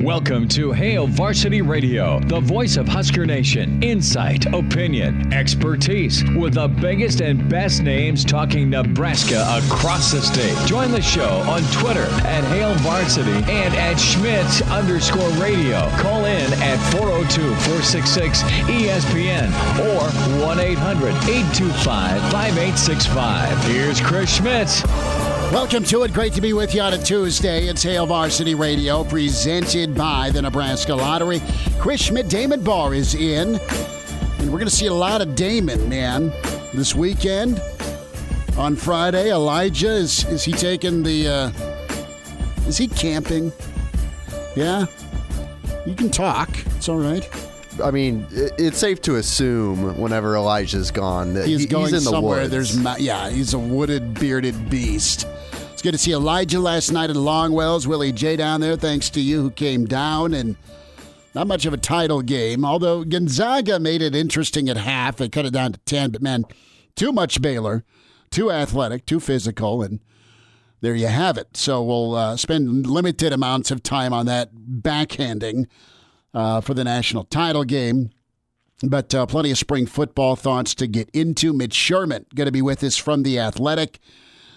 Welcome to Hail Varsity Radio, the voice of Husker Nation. Insight, opinion, expertise, with the biggest and best names talking Nebraska across the state. Join the show on Twitter at Hail Varsity and at Schmidt_radio. Call in at 402-466-ESPN or 1-800-825-5865. Here's Chris Schmidt. Welcome to it. Great to be with you on a Tuesday. It's Hail Varsity Radio, presented by the Nebraska Lottery. Chris Schmidt, Damon Barr is in. And we're going to see a lot of Damon, man, this weekend. On Friday, Elijah, is he taking the, is he camping? Yeah? You can talk. It's all right. I mean, it's safe to assume whenever Elijah's gone that he's going in the somewhere. woods. He's a wooded, bearded beast. It's good to see Elijah last night at Longwell's. Willie J down there, thanks to you who came down. And not much of a title game, although Gonzaga made it interesting at half. They cut it down to 10, but man, too much Baylor, too athletic, too physical, and there you have it. So we'll spend limited amounts of time on that backhanding for the national title game. But plenty of spring football thoughts to get into. Mitch Sherman going to be with us from The Athletic.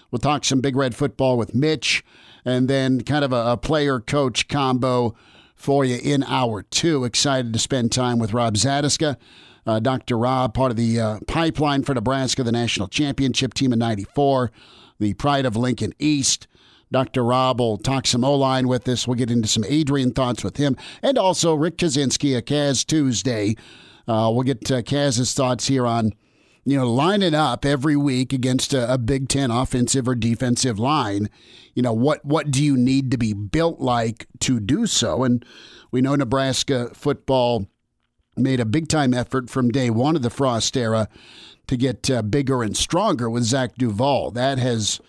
We'll talk some Big Red football with Mitch, and then kind of a player-coach combo for you in hour two. Excited to spend time with Rob Zatechka. Dr. Rob, part of the pipeline for Nebraska, the national championship team in '94, the pride of Lincoln East. Dr. Rob will talk some O-line with us. We'll get into some Adrian thoughts with him. And also Rick Kazcenski, a Kaz Tuesday. We'll get Kaz's thoughts here on, lining up every week against a Big Ten offensive or defensive line. What do you need to be built like to do so? And we know Nebraska football made a big-time effort from day one of the Frost era to get bigger and stronger with Zach Duval. That has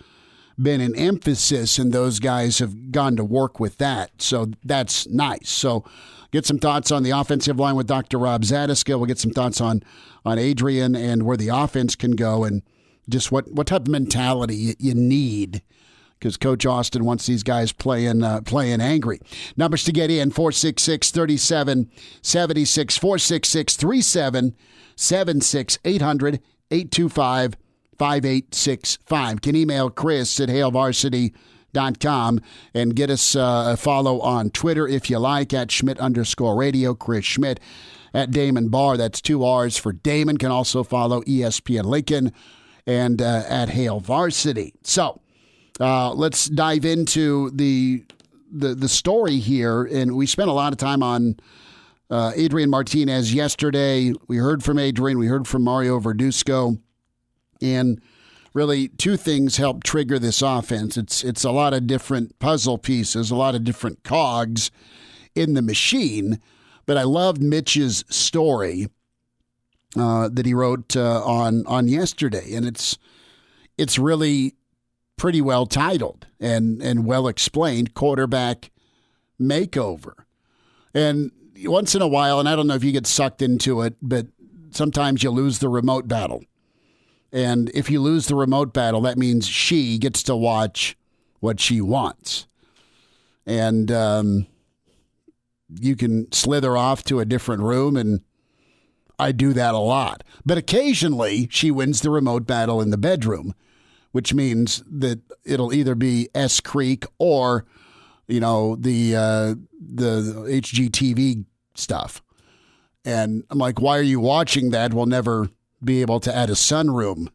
been an emphasis, and those guys have gone to work with that. So that's nice. So get some thoughts on the offensive line with Dr. Rob Zatechka. We'll get some thoughts on Adrian and where the offense can go and just what type of mentality you need, because Coach Austin wants these guys playing angry. Numbers to get in, 466-3776, 466-3776, 800-825-5865. Can email Chris at hailvarsity.com and get us a follow on Twitter if you like, at Schmidt_radio, Chris Schmidt, at Damon Barr. That's 2 R's for Damon. Can also follow ESPN Lincoln and at Hail Varsity. So let's dive into the story here. And we spent a lot of time on Adrian Martinez yesterday. We heard from Adrian. We heard from Mario Verduzco. And really, two things help trigger this offense. It's a lot of different puzzle pieces, a lot of different cogs in the machine. But I loved Mitch's story that he wrote on yesterday, and it's really pretty well titled and well explained. Quarterback makeover. And once in a while, and I don't know if you get sucked into it, but sometimes you lose the remote battle. And if you lose the remote battle, that means she gets to watch what she wants. And you can slither off to a different room, and I do that a lot. But occasionally, she wins the remote battle in the bedroom, which means that it'll either be S Creek or, the HGTV stuff. And I'm like, why are you watching that? We'll never be able to add a sunroom.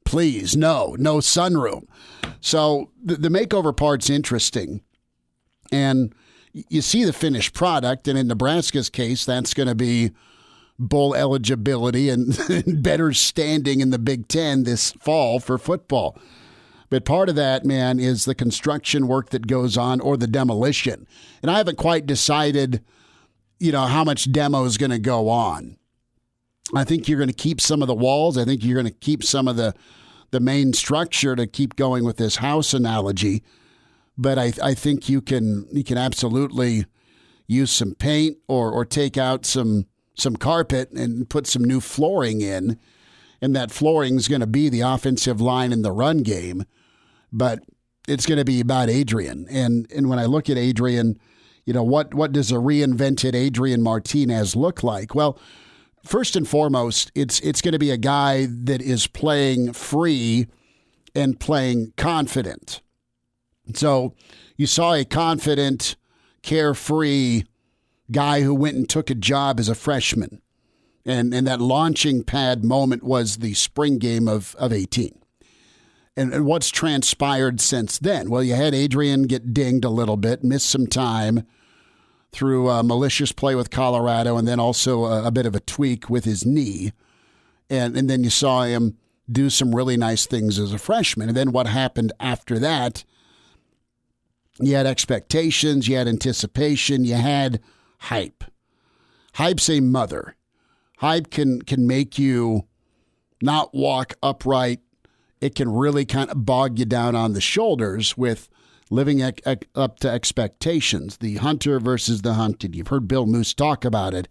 Please, no sunroom. So the makeover part's interesting. And you see the finished product, and in Nebraska's case, that's going to be bowl eligibility and better standing in the Big Ten this fall for football. But part of that, man, is the construction work that goes on, or the demolition. And I haven't quite decided, how much demo is going to go on. I think you're going to keep some of the walls. I think you're going to keep some of the main structure to keep going with this house analogy. But I think you can absolutely use some paint or take out some carpet and put some new flooring in. And that flooring is going to be the offensive line in the run game. But it's going to be about Adrian. And when I look at Adrian, what does a reinvented Adrian Martinez look like? Well, first and foremost, it's going to be a guy that is playing free and playing confident. So you saw a confident, carefree guy who went and took a job as a freshman. And that launching pad moment was the spring game of 18. And what's transpired since then? Well, you had Adrian get dinged a little bit, missed some time through malicious play with Colorado, and then also a bit of a tweak with his knee. And then you saw him do some really nice things as a freshman. And then what happened after that? You had expectations, you had anticipation, you had hype. Hype's a mother. Hype can make you not walk upright. It can really kind of bog you down on the shoulders with living up to expectations. The hunter versus the hunted. You've heard Bill Moose talk about it.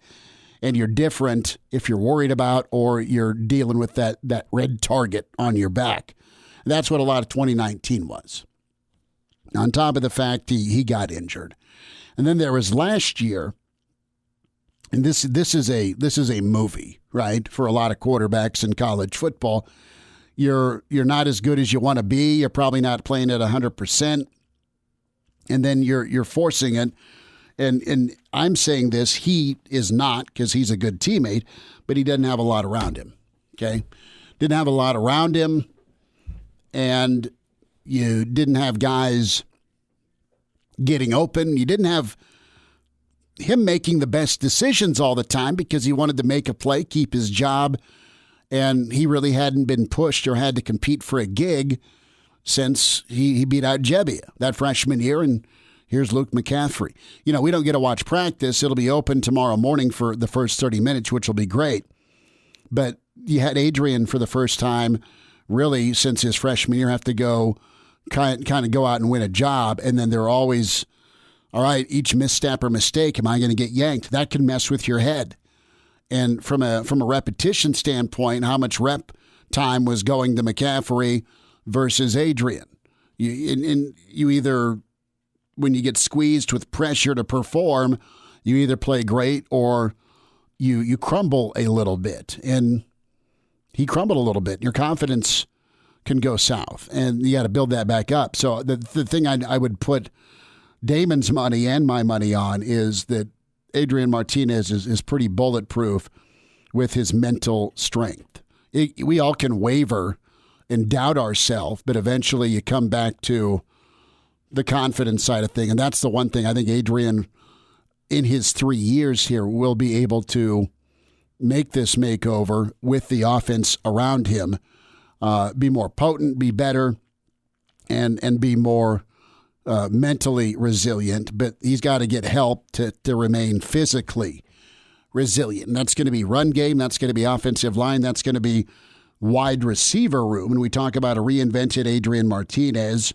And you're different if you're worried about or you're dealing with that red target on your back. And that's what a lot of 2019 was. On top of the fact he got injured. And then there was last year, and this is a movie, right? For a lot of quarterbacks in college football. You're not as good as you want to be. You're probably not playing at 100%. And then you're forcing it. And I'm saying this, he is not, because he's a good teammate, but he doesn't have a lot around him. Okay? Didn't have a lot around him. And you didn't have guys getting open. You didn't have him making the best decisions all the time because he wanted to make a play, keep his job, and he really hadn't been pushed or had to compete for a gig since he beat out Jebbia that freshman year, and here's Luke McCaffrey. We don't get to watch practice. It'll be open tomorrow morning for the first 30 minutes, which will be great. But you had Adrian for the first time really since his freshman year have to go kind of go out and win a job, and then they're always, all right, each misstep or mistake, am I going to get yanked? That can mess with your head. And from a repetition standpoint, how much rep time was going to McCaffrey versus Adrian? You either, when you get squeezed with pressure to perform, you either play great or you crumble a little bit. And he crumbled a little bit. Your confidence can go south, and you got to build that back up. So the thing I would put Damon's money and my money on is that Adrian Martinez is pretty bulletproof with his mental strength. We all can waver and doubt ourselves, but eventually you come back to the confidence side of thing. And that's the one thing I think Adrian, in his 3 years here, will be able to make this makeover with the offense around him, be more potent, be better, and be more mentally resilient. But he's got to get help to remain physically resilient. And that's going to be run game. That's going to be offensive line. That's going to be wide receiver room. And we talk about a reinvented Adrian Martinez.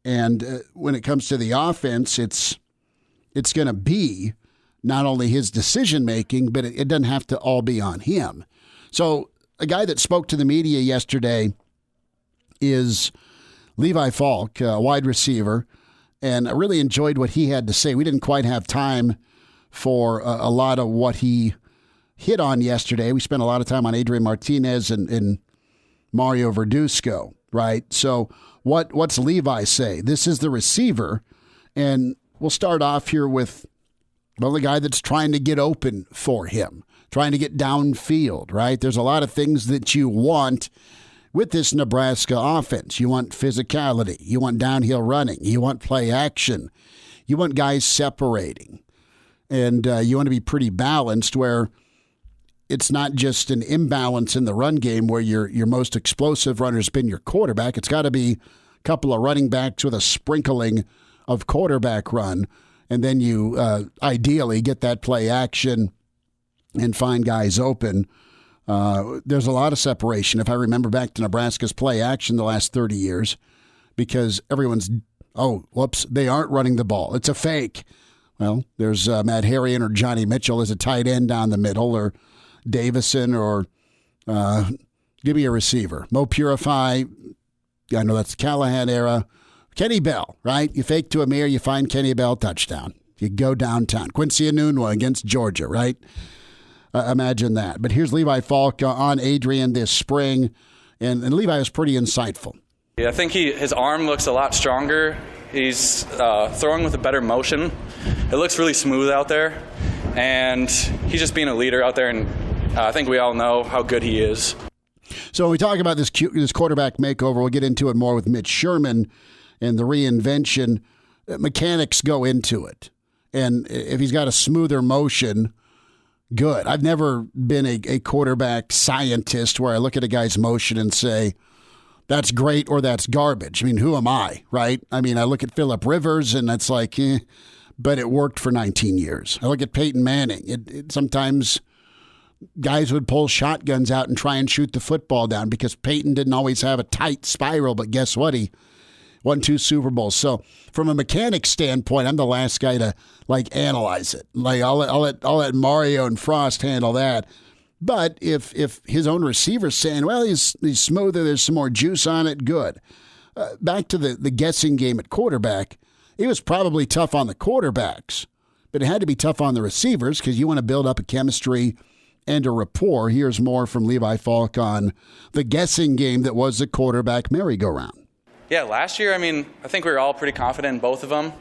And when it comes to the offense, it's going to be not only his decision-making, but it doesn't have to all be on him. So a guy that spoke to the media yesterday is Levi Falk, a wide receiver, and I really enjoyed what he had to say. We didn't quite have time for a lot of what he hit on yesterday. We spent a lot of time on Adrian Martinez and Mario Verduzco, right? So what's Levi say? This is the receiver, and we'll start off here with the guy that's trying to get open for him, trying to get downfield, right? There's a lot of things that you want with this Nebraska offense. You want physicality. You want downhill running. You want play action. You want guys separating. And you want to be pretty balanced where it's not just an imbalance in the run game where your most explosive runner's been your quarterback. It's got to be a couple of running backs with a sprinkling of quarterback run. And then you ideally get that play action and find guys open. There's a lot of separation, if I remember back to Nebraska's play action the last 30 years, because everyone's, they aren't running the ball. It's a fake. Well, there's Matt Harrion or Johnny Mitchell as a tight end down the middle, or Davison, or give me a receiver. Mo Purify, I know that's the Callahan era. Kenny Bell, right? You fake to Amir, you find Kenny Bell, touchdown. You go downtown. Quincy Enunwa against Georgia, right? Imagine that. But here's Levi Falk on Adrian this spring, and Levi was pretty insightful. Yeah, I think his arm looks a lot stronger. He's throwing with a better motion. It looks really smooth out there, and he's just being a leader out there, and I think we all know how good he is. So when we talk about this quarterback makeover, we'll get into it more with Mitch Sherman and the reinvention. Mechanics go into it. And if he's got a smoother motion, good. I've never been a quarterback scientist where I look at a guy's motion and say, that's great or that's garbage. I mean, who am I, right? I mean, I look at Phillip Rivers and that's like, but it worked for 19 years. I look at Peyton Manning. It sometimes guys would pull shotguns out and try and shoot the football down because Peyton didn't always have a tight spiral, but guess what? He won 2 Super Bowls. So from a mechanic standpoint, I'm the last guy to analyze it. I'll let Mario and Frost handle that. But if his own receiver's saying, well, he's smoother, there's some more juice on it, good. Back to the guessing game at quarterback, it was probably tough on the quarterbacks, but it had to be tough on the receivers because you want to build up a chemistry and a rapport. Here's more from Levi Falk on the guessing game that was the quarterback merry-go-round. Yeah, last year, I think we were all pretty confident in both of them.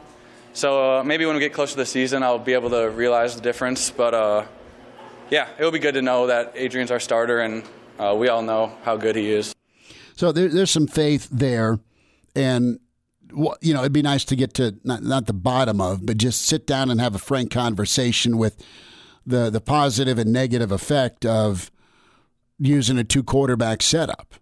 So maybe when we get closer to the season, I'll be able to realize the difference. But, yeah, it'll be good to know that Adrian's our starter, and we all know how good he is. So there's some faith there. And, it'd be nice to get to not the bottom of, but just sit down and have a frank conversation with the positive and negative effect of using a 2-quarterback setup.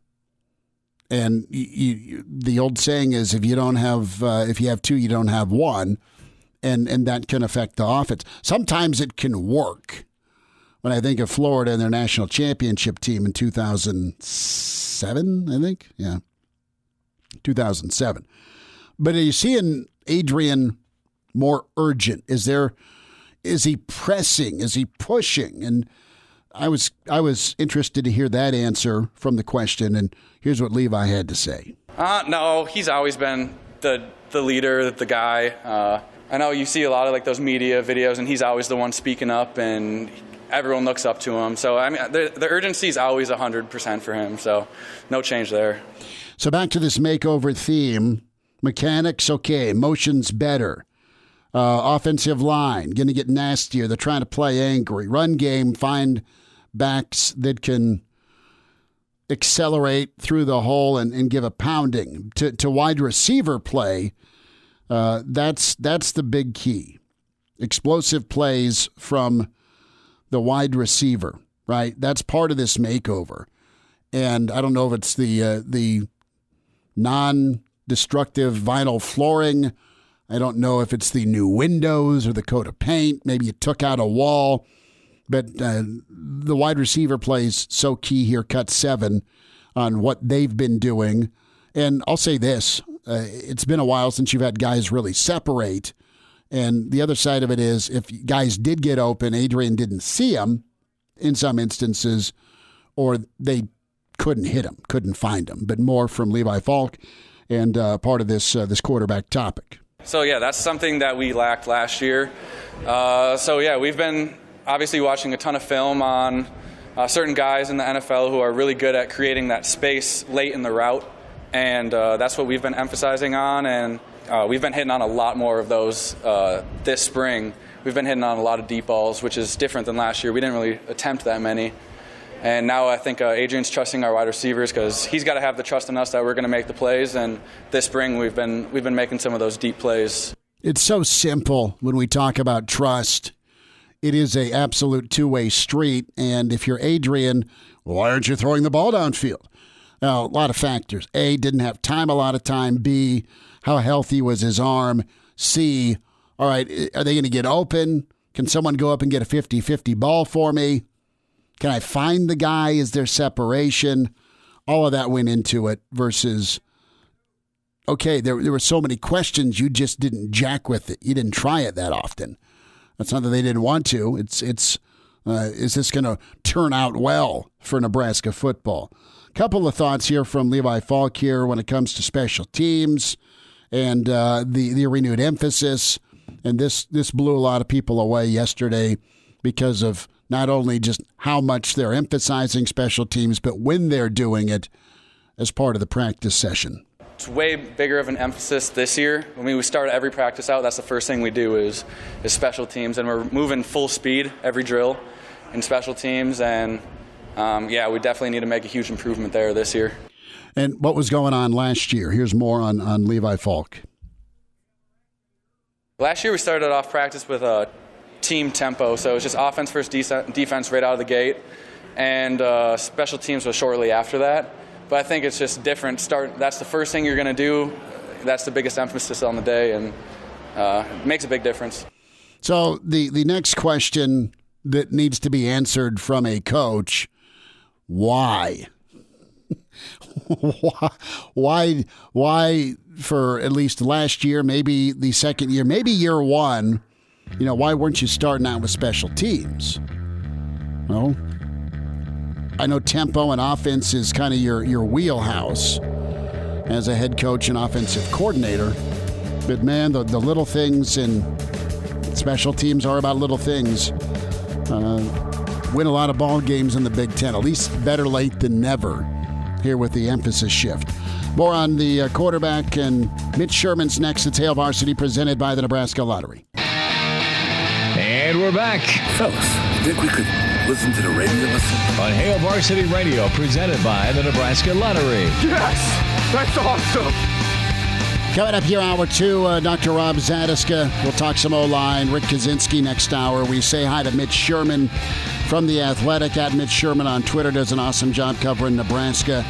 And the old saying is, if you have 2, you don't have 1, and that can affect the offense. Sometimes it can work. When I think of Florida and their national championship team in 2007, I think, 2007. But are you seeing Adrian more urgent? Is he pressing? Is he pushing? And I was interested to hear that answer from the question, and here's what Levi had to say. No, he's always been the leader, the guy. I know you see a lot of those media videos, and he's always the one speaking up, and everyone looks up to him. So the urgency is always 100% for him. So no change there. So back to this makeover theme: mechanics, okay, motion's better. Offensive line, going to get nastier. They're trying to play angry. Run game, find backs that can accelerate through the hole and give a pounding. To wide receiver play, that's the big key. Explosive plays from the wide receiver, right? That's part of this makeover. And I don't know if it's the non-destructive vinyl flooring. I don't know if it's the new windows or the coat of paint. Maybe you took out a wall. But the wide receiver plays so key here, cut 7 on what they've been doing. And I'll say this, it's been a while since you've had guys really separate. And the other side of it is, if guys did get open, Adrian didn't see them in some instances, or they couldn't hit them, couldn't find them. But more from Levi Falk and part of this quarterback topic. So, yeah, that's something that we lacked last year. We've been obviously watching a ton of film on certain guys in the NFL who are really good at creating that space late in the route. And that's what we've been emphasizing on. And we've been hitting on a lot more of those this spring. We've been hitting on a lot of deep balls, which is different than last year. We didn't really attempt that many. And now I think Adrian's trusting our wide receivers because he's got to have the trust in us that we're going to make the plays. And this spring we've been making some of those deep plays. It's so simple when we talk about trust. It is a absolute two-way street. And if you're Adrian, why aren't you throwing the ball downfield? Now, a lot of factors. A, didn't have time a lot of time. B, how healthy was his arm? C, all right, are they going to get open? Can someone go up and get a 50-50 ball for me? Can I find the guy? Is there separation? All of that went into it versus, okay, there were so many questions, you just didn't jack with it. You didn't try it that often. That's not that they didn't want to. Is this going to turn out well for Nebraska football? Couple of thoughts here from Levi Falk here when it comes to special teams and the renewed emphasis. And this blew a lot of people away yesterday because of not only just how much they're emphasizing special teams, but when they're doing it as part of the practice session. It's way bigger of an emphasis this year. I mean, we start every practice out. That's the first thing we do is special teams, and we're moving full speed every drill in special teams. And we definitely need to make a huge improvement there this year. And what was going on last year? Here's more on Levi Falk. Last year we started off practice with a team tempo, so it was just offense first, defense right out of the gate, and special teams was shortly after that. But I think it's just different. That's the first thing you're going to do. That's the biggest emphasis on the day, and it makes a big difference. So the next question that needs to be answered from a coach, why? Why for at least last year, maybe the second year, maybe year one, why weren't you starting out with special teams? Well, I know tempo and offense is kind of your wheelhouse as a head coach and offensive coordinator. But, man, the little things in special teams are about little things. Win a lot of ball games in the Big Ten, at least better late than never here with the emphasis shift. More on the quarterback and Mitch Sherman's next. It's Hail Varsity presented by the Nebraska Lottery. And we're back. Fellas, think we could listen to the radio lesson? On Hail Varsity Radio presented by the Nebraska Lottery. Yes! That's awesome! Coming up here, hour two, Dr. Rob Zatechka. We'll talk some O-line. Rick Kazcenski next hour. We say hi to Mitch Sherman from The Athletic. At Mitch Sherman on Twitter does an awesome job covering Nebraska.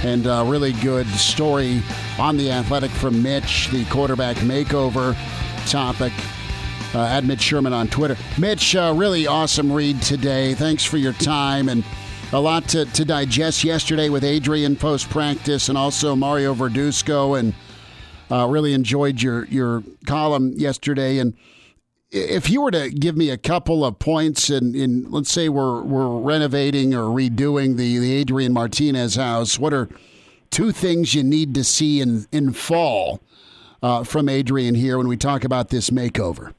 And a really good story on The Athletic from Mitch, the quarterback makeover topic. At Mitch Sherman on Twitter. Mitch, really awesome read today. Thanks for your time, and a lot to digest yesterday with Adrian post-practice and also Mario Verduzco, and really enjoyed your column yesterday. And if you were to give me a couple of points, in let's say we're renovating or redoing the Adrian Martinez house, what are two things you need to see in fall from Adrian here when we talk about this makeover?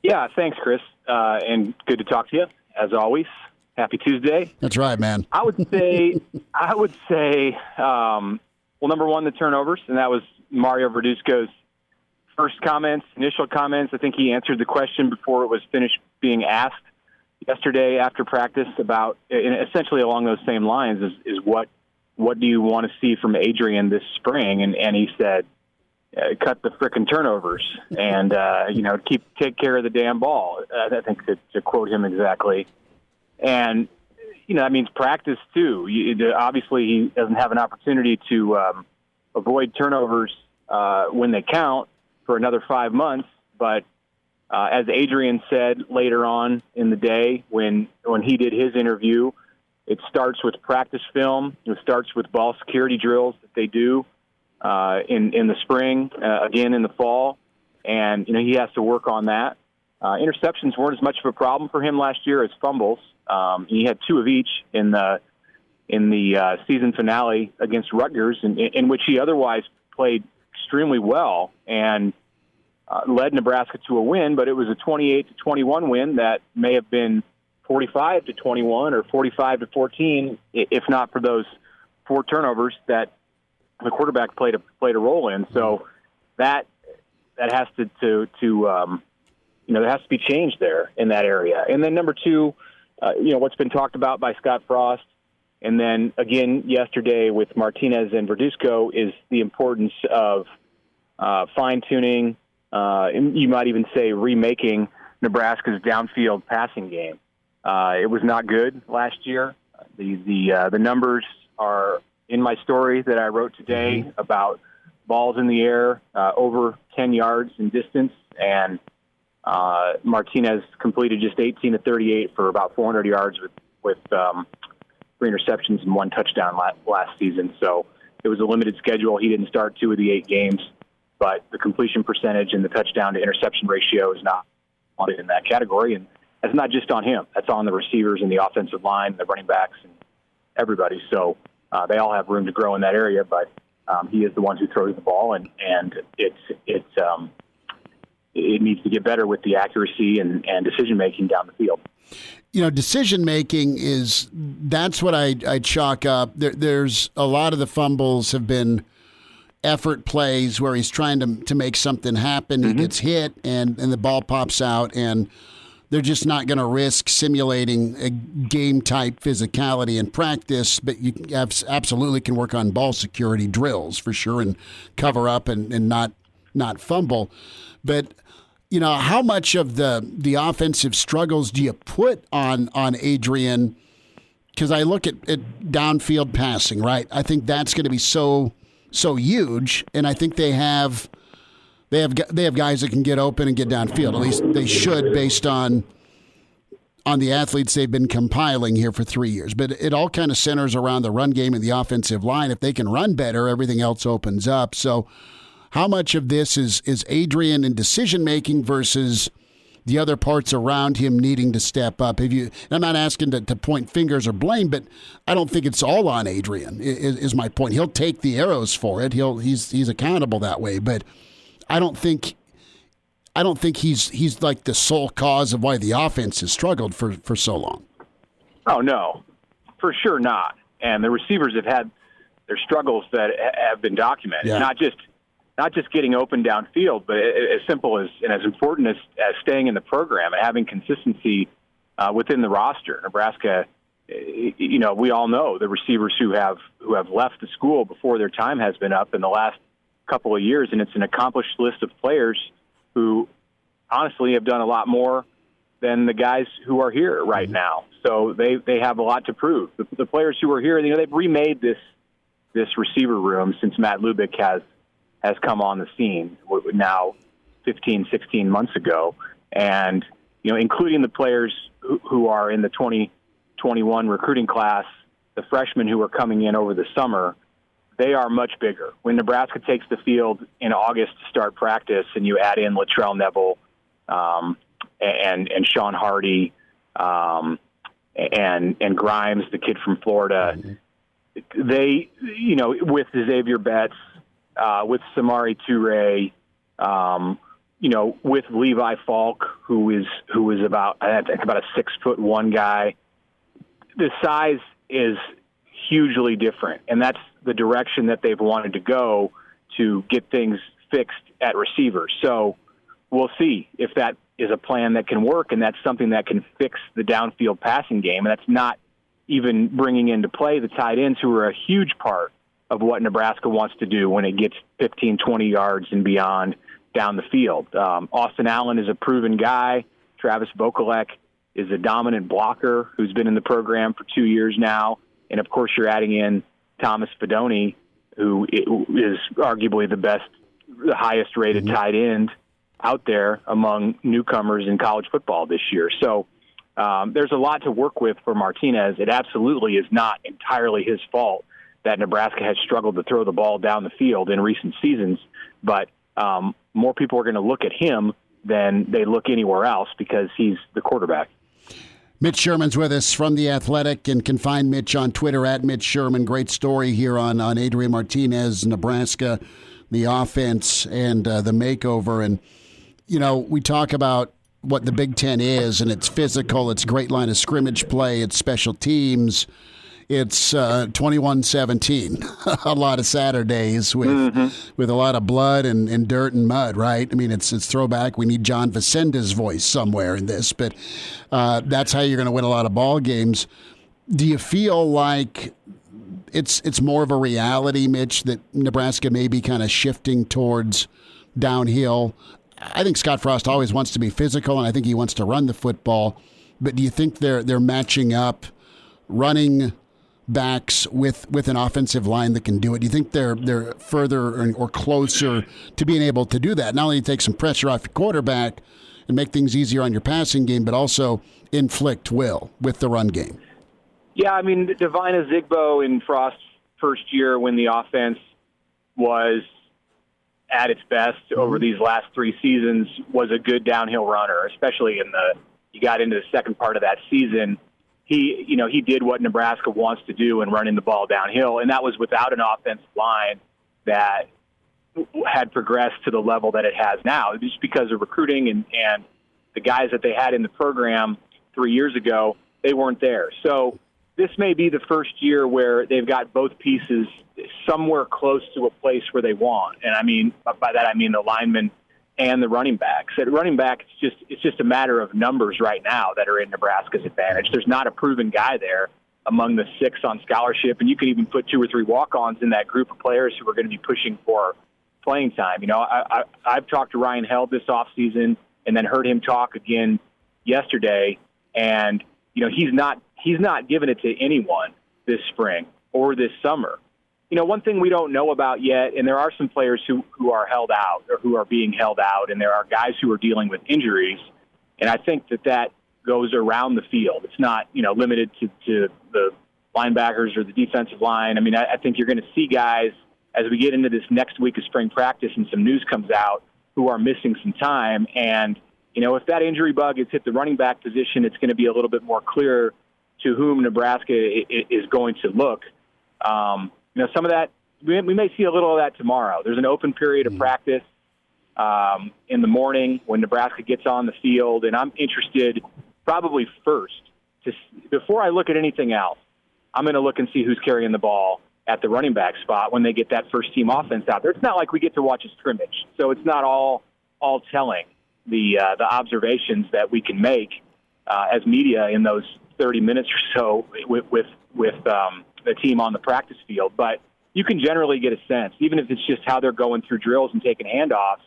Yeah, thanks, Chris, and good to talk to you, as always. Happy Tuesday. That's right, man. I would say, well, number one, the turnovers, and that was Mario Verduzco's first initial comments. I think he answered the question before it was finished being asked yesterday after practice about, essentially along those same lines, is what do you want to see from Adrian this spring? And he said, cut the frickin' turnovers and, take care of the damn ball. I think to quote him exactly. And, that means practice too. Obviously he doesn't have an opportunity to avoid turnovers when they count for another 5 months. But as Adrian said later on in the day when he did his interview, it starts with practice film. It starts with ball security drills that they do in the spring, again in the fall, and he has to work on that. Interceptions weren't as much of a problem for him last year as fumbles. He had 2 of each in the season finale against Rutgers, in which he otherwise played extremely well and led Nebraska to a win. But it was a 28-21 win that may have been 45-21 or 45-14 if not for those 4 turnovers that the quarterback played a role in. So that has to there has to be change there in that area. And then number 2, what's been talked about by Scott Frost, and then again yesterday with Martinez and Verduzco, is the importance of fine-tuning, you might even say remaking Nebraska's downfield passing game. It was not good last year. The numbers are in my story that I wrote today about balls in the air over 10 yards in distance, and Martinez completed just 18 of 38 for about 400 yards with 3 interceptions and 1 touchdown last season. So it was a limited schedule. He didn't start 2 of the 8 games, but the completion percentage and the touchdown to interception ratio is not in that category. And that's not just on him. That's on the receivers and the offensive line, the running backs, and everybody. So they all have room to grow in that area. But He is the one who throws the ball, and it needs to get better with the accuracy and decision making down the field. Decision making that's what I chalk up. There's a lot of the fumbles have been effort plays where he's trying to make something happen. He gets hit and the ball pops out, and they're just not going to risk simulating a game-type physicality in practice, but you absolutely can work on ball security drills for sure and cover up and not fumble. But, how much of the offensive struggles do you put on Adrian? Because I look at downfield passing, right? I think that's going to be so huge, and I think they have guys that can get open and get downfield. At least they should, based on the athletes they've been compiling here for 3 years. But it all kind of centers around the run game and the offensive line. If they can run better, everything else opens up. So how much of this is Adrian in decision-making versus the other parts around him needing to step up? I'm not asking to point fingers or blame, but I don't think it's all on Adrian, is my point. He'll take the arrows for it. He's accountable that way, but I don't think he's like the sole cause of why the offense has struggled for so long. Oh, no, for sure not. And the receivers have had their struggles that have been documented. Yeah. Not just getting open downfield, but as simple as and as important as staying in the program and having consistency within the roster. Nebraska, we all know the receivers who have left the school before their time has been up in the last couple of years, and it's an accomplished list of players who honestly have done a lot more than the guys who are here right now. So they have a lot to prove. The players who are here, they've remade this receiver room since Matt Lubick has come on the scene now 15, 16 months ago. And, including the players who are in the 2021 recruiting class, the freshmen who are coming in over the summer, they are much bigger. When Nebraska takes the field in August to start practice and you add in Latrell Neville and Sean Hardy and Grimes, the kid from Florida, they, with Xavier Betts, with Samari Toure, with Levi Falk, who is about a 6'1" guy. The size is hugely different, and that's the direction that they've wanted to go to get things fixed at receiver. So we'll see if that is a plan that can work, and that's something that can fix the downfield passing game. And that's not even bringing into play the tight ends, who are a huge part of what Nebraska wants to do when it gets 15, 20 yards and beyond down the field. Austin Allen is a proven guy. Travis Vokalek is a dominant blocker who's been in the program for 2 years now. And, of course, you're adding in Thomas Fidone, who is arguably the highest-rated tight end out there among newcomers in college football this year. So there's a lot to work with for Martinez. It absolutely is not entirely his fault that Nebraska has struggled to throw the ball down the field in recent seasons, but more people are going to look at him than they look anywhere else because he's the quarterback. Mitch Sherman's with us from The Athletic, and can find Mitch on Twitter at Mitch Sherman. Great story here on Adrian Martinez, Nebraska, the offense, and the makeover. And, we talk about what the Big Ten is, and it's physical, it's great line of scrimmage play, it's special teams. It's 21-17, a lot of Saturdays with a lot of blood and dirt and mud, right? I mean, it's throwback. We need John Vicenda's voice somewhere in this, but that's how you're going to win a lot of ball games. Do you feel like it's more of a reality, Mitch, that Nebraska may be kind of shifting towards downhill? I think Scott Frost always wants to be physical, and I think he wants to run the football. But do you think they're matching up running backs with an offensive line that can do it? Do you think they're further or closer to being able to do that? Not only take some pressure off your quarterback and make things easier on your passing game, but also inflict will with the run game. Yeah, I mean, Divina Zigbo in Frost's first year, when the offense was at its best over these last 3 seasons, was a good downhill runner, especially you got into the second part of that season. He did what Nebraska wants to do in running the ball downhill, and that was without an offensive line that had progressed to the level that it has now, just because of recruiting and the guys that they had in the program 3 years ago, they weren't there. So this may be the first year where they've got both pieces somewhere close to a place where they want. And I mean, by that I mean the linemen and the running backs. At running back, it's just a matter of numbers right now that are in Nebraska's advantage. There's not a proven guy there among the 6 on scholarship, and you can even put 2 or 3 walk-ons in that group of players who are going to be pushing for playing time. You know, I've talked to Ryan Held this offseason and then heard him talk again yesterday, and you know, he's not giving it to anyone this spring or this summer. You know, one thing we don't know about yet, and there are some players who are held out or who are being held out, and there are guys who are dealing with injuries, and I think that goes around the field. It's not, you know, limited to the linebackers or the defensive line. I mean, I think you're going to see guys as we get into this next week of spring practice and some news comes out who are missing some time. And, you know, if that injury bug has hit the running back position, it's going to be a little bit more clear to whom Nebraska is going to look. You know, some of that, we may see a little of that tomorrow. There's an open period of practice in the morning when Nebraska gets on the field, and I'm interested probably first, before I look at anything else, I'm going to look and see who's carrying the ball at the running back spot when they get that first-team offense out there. It's not like we get to watch a scrimmage, so it's not all telling, the observations that we can make as media in those 30 minutes or so with the team on the practice field. But you can generally get a sense, even if it's just how they're going through drills and taking handoffs,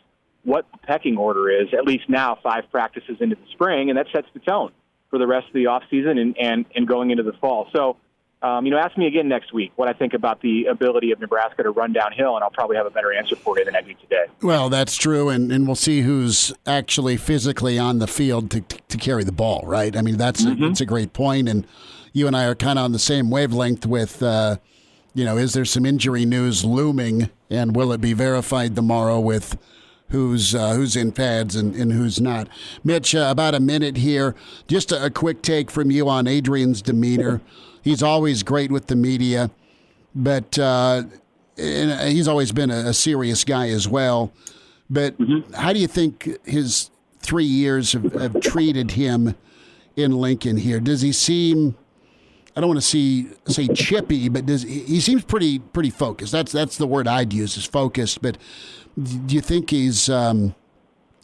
what the pecking order is, at least now 5 practices into the spring, and that sets the tone for the rest of the offseason and going into the fall. So, you know, ask me again next week what I think about the ability of Nebraska to run downhill, and I'll probably have a better answer for you than I do today. Well, that's true, and we'll see who's actually physically on the field to carry the ball, right? I mean, that's a great point, and you and I are kind of on the same wavelength with, you know, is there some injury news looming, and will it be verified tomorrow with who's in pads and who's not? Mitch, about a minute here. Just a quick take from you on Adrian's demeanor. He's always great with the media, but and he's always been a serious guy as well. But how do you think his 3 years have treated him in Lincoln here? Does he seem, I don't want to say chippy, but he seems pretty focused. That's the word I'd use, is focused. But do you think he's do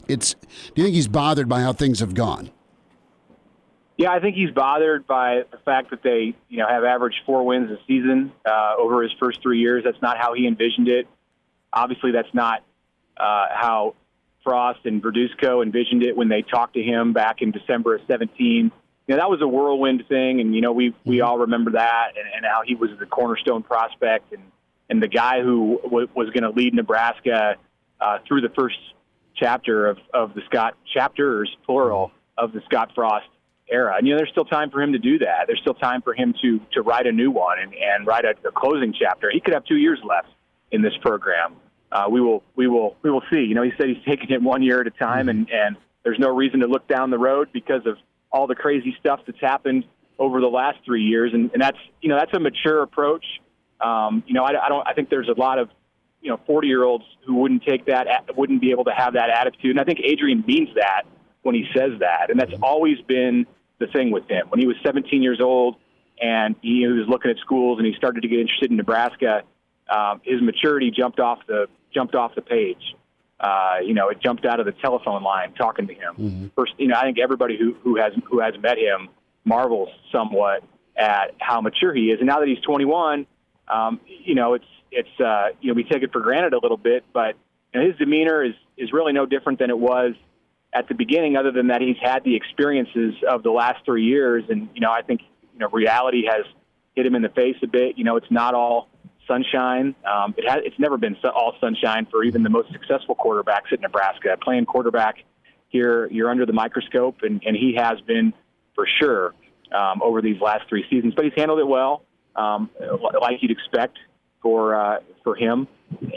you think he's bothered by how things have gone? Yeah, I think he's bothered by the fact that they, you know, have averaged 4 wins a season over his first 3 years. That's not how he envisioned it. Obviously, that's not how Frost and Verduzco envisioned it when they talked to him back in December of 17. You know, that was a whirlwind thing, and, you know, we all remember that and how he was the cornerstone prospect and the guy who was going to lead Nebraska through the first chapter of the Scott chapters, plural, of the Scott Frost era. And, you know, there's still time for him to do that. There's still time for him to write a new one and write a closing chapter. He could have 2 years left in this program. We will see. You know, he said he's taking it 1 year at a time, and there's no reason to look down the road because of all the crazy stuff that's happened over the last 3 years. And that's, you know, that's a mature approach. You know, I think there's a lot of, you know, 40-year-olds who wouldn't be able to have that attitude. And I think Adrian means that when he says that. And that's always been the thing with him. When he was 17 years old and he was looking at schools and he started to get interested in Nebraska, his maturity jumped off the page. You know, it jumped out of the telephone line talking to him. First, you know, I think everybody who has met him marvels somewhat at how mature he is. And now that he's 21, you know, it's you know, we take it for granted a little bit, but you know, his demeanor is really no different than it was at the beginning, other than that he's had the experiences of the last 3 years. And, you know, I think, you know, reality has hit him in the face a bit. You know, it's not all sunshine. It's never been all sunshine for even the most successful quarterbacks at Nebraska. Playing quarterback here, you're under the microscope, and he has been for sure over these last 3 seasons. But he's handled it well, like you'd expect for him.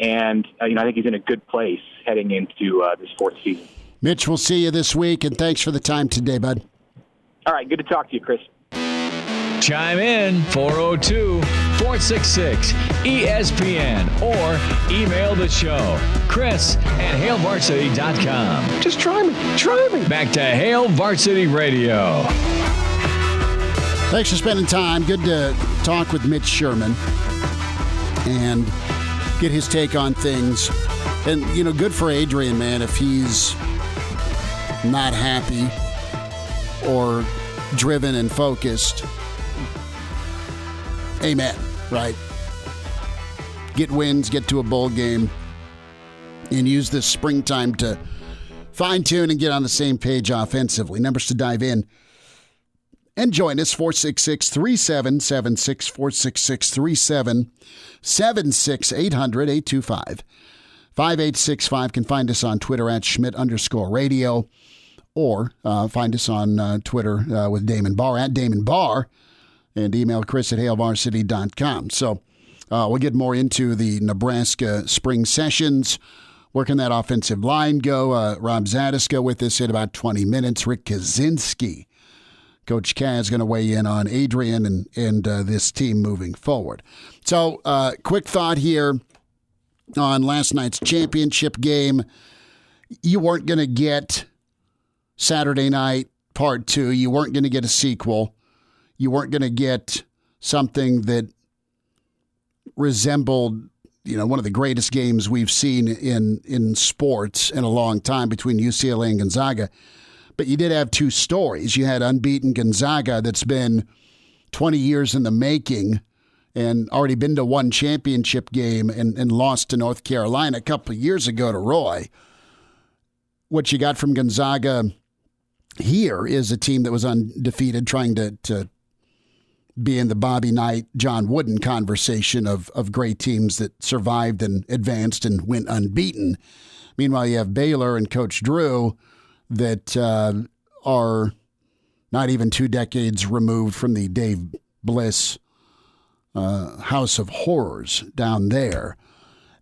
And, you know, I think he's in a good place heading into this 4th season. Mitch, we'll see you this week, and thanks for the time today, bud. All right, good to talk to you, Chris. Chime in, 402-4 466-ESPN or email the show, Chris@HailVarsity.com. Just try me. Back to Hail Varsity Radio. Thanks for spending time. Good to talk with Mitch Sherman and get his take on things. And, good for Adrian, man, if he's not happy or driven and focused. Amen, right? Get wins, get to a bowl game, and use this springtime to fine-tune and get on the same page offensively. Numbers to dive in and join us, 466-3776, 466-3776, 800-825-5865. Can find us on Twitter at Schmidt_radio, or find us on Twitter with Damon Barr at Damon Barr, and email Chris@HailVarsity.com. So we'll get more into the Nebraska spring sessions. Where can that offensive line go? Rob Zatechka with us in about 20 minutes. Rick Kazcenski, Coach Kaz, going to weigh in on Adrian and this team moving forward. So quick thought here on last night's championship game. You weren't going to get Saturday night part 2. You weren't going to get a sequel. You weren't going to get something that resembled, one of the greatest games we've seen in sports in a long time between UCLA and Gonzaga. But you did have two stories. You had unbeaten Gonzaga that's been 20 years in the making and already been to one championship game and lost to North Carolina a couple of years ago to Roy. What you got from Gonzaga here is a team that was undefeated, trying to be in the Bobby Knight, John Wooden conversation of great teams that survived and advanced and went unbeaten. Meanwhile, you have Baylor and Coach Drew that are not even 2 decades removed from the Dave Bliss House of Horrors down there.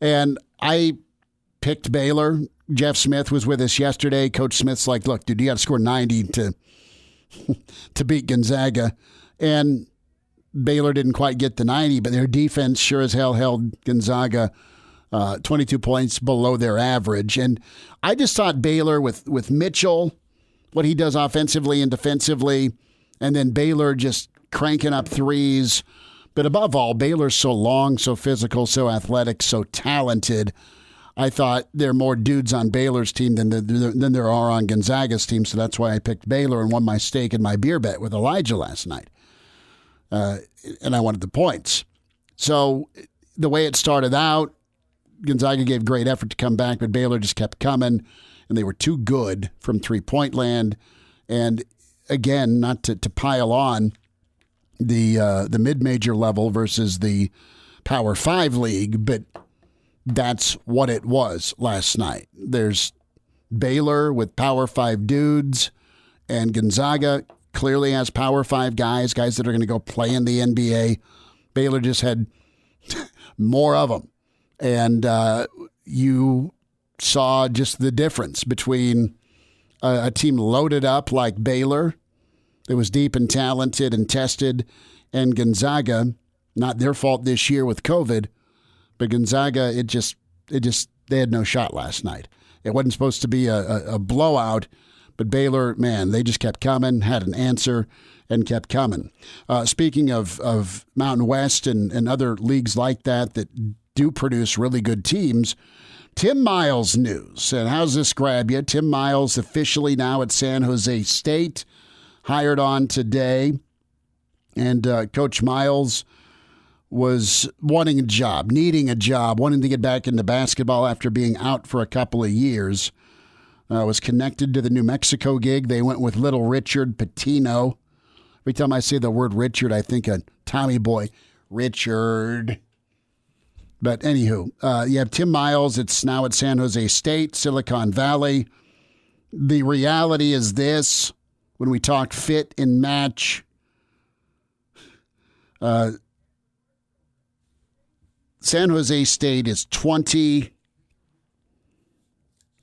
And I picked Baylor. Jeff Smith was with us yesterday. Coach Smith's like, look, dude, you got to score 90 to beat Gonzaga. And Baylor didn't quite get the 90, but their defense sure as hell held Gonzaga 22 points below their average. And I just thought Baylor with Mitchell, what he does offensively and defensively, and then Baylor just cranking up threes. But above all, Baylor's so long, so physical, so athletic, so talented. I thought there are more dudes on Baylor's team than there are on Gonzaga's team, so that's why I picked Baylor and won my stake in my beer bet with Elijah last night. And I wanted the points. So the way it started out, Gonzaga gave great effort to come back, but Baylor just kept coming, and they were too good from three-point land. And again, not to pile on the mid-major level versus the Power 5 league, but that's what it was last night. There's Baylor with Power 5 dudes, and Gonzaga clearly has Power 5 guys that are going to go play in the NBA. Baylor just had more of them. And you saw just the difference between a team loaded up like Baylor that was deep and talented and tested, and Gonzaga, not their fault this year with COVID, but Gonzaga, they had no shot last night. It wasn't supposed to be a blowout, but Baylor, man, they just kept coming, had an answer, and kept coming. Speaking of Mountain West and other leagues like that do produce really good teams, Tim Miles news. And how's this grab you? Tim Miles officially now at San Jose State, hired on today. And Coach Miles was wanting a job, needing a job, wanting to get back into basketball after being out for a couple of years. Was connected to the New Mexico gig. They went with little Richard Pitino. Every time I say the word Richard, I think of Tommy Boy. Richard. But anywho, you have Tim Miles. It's now at San Jose State, Silicon Valley. The reality is this. When we talk fit and match, San Jose State is 20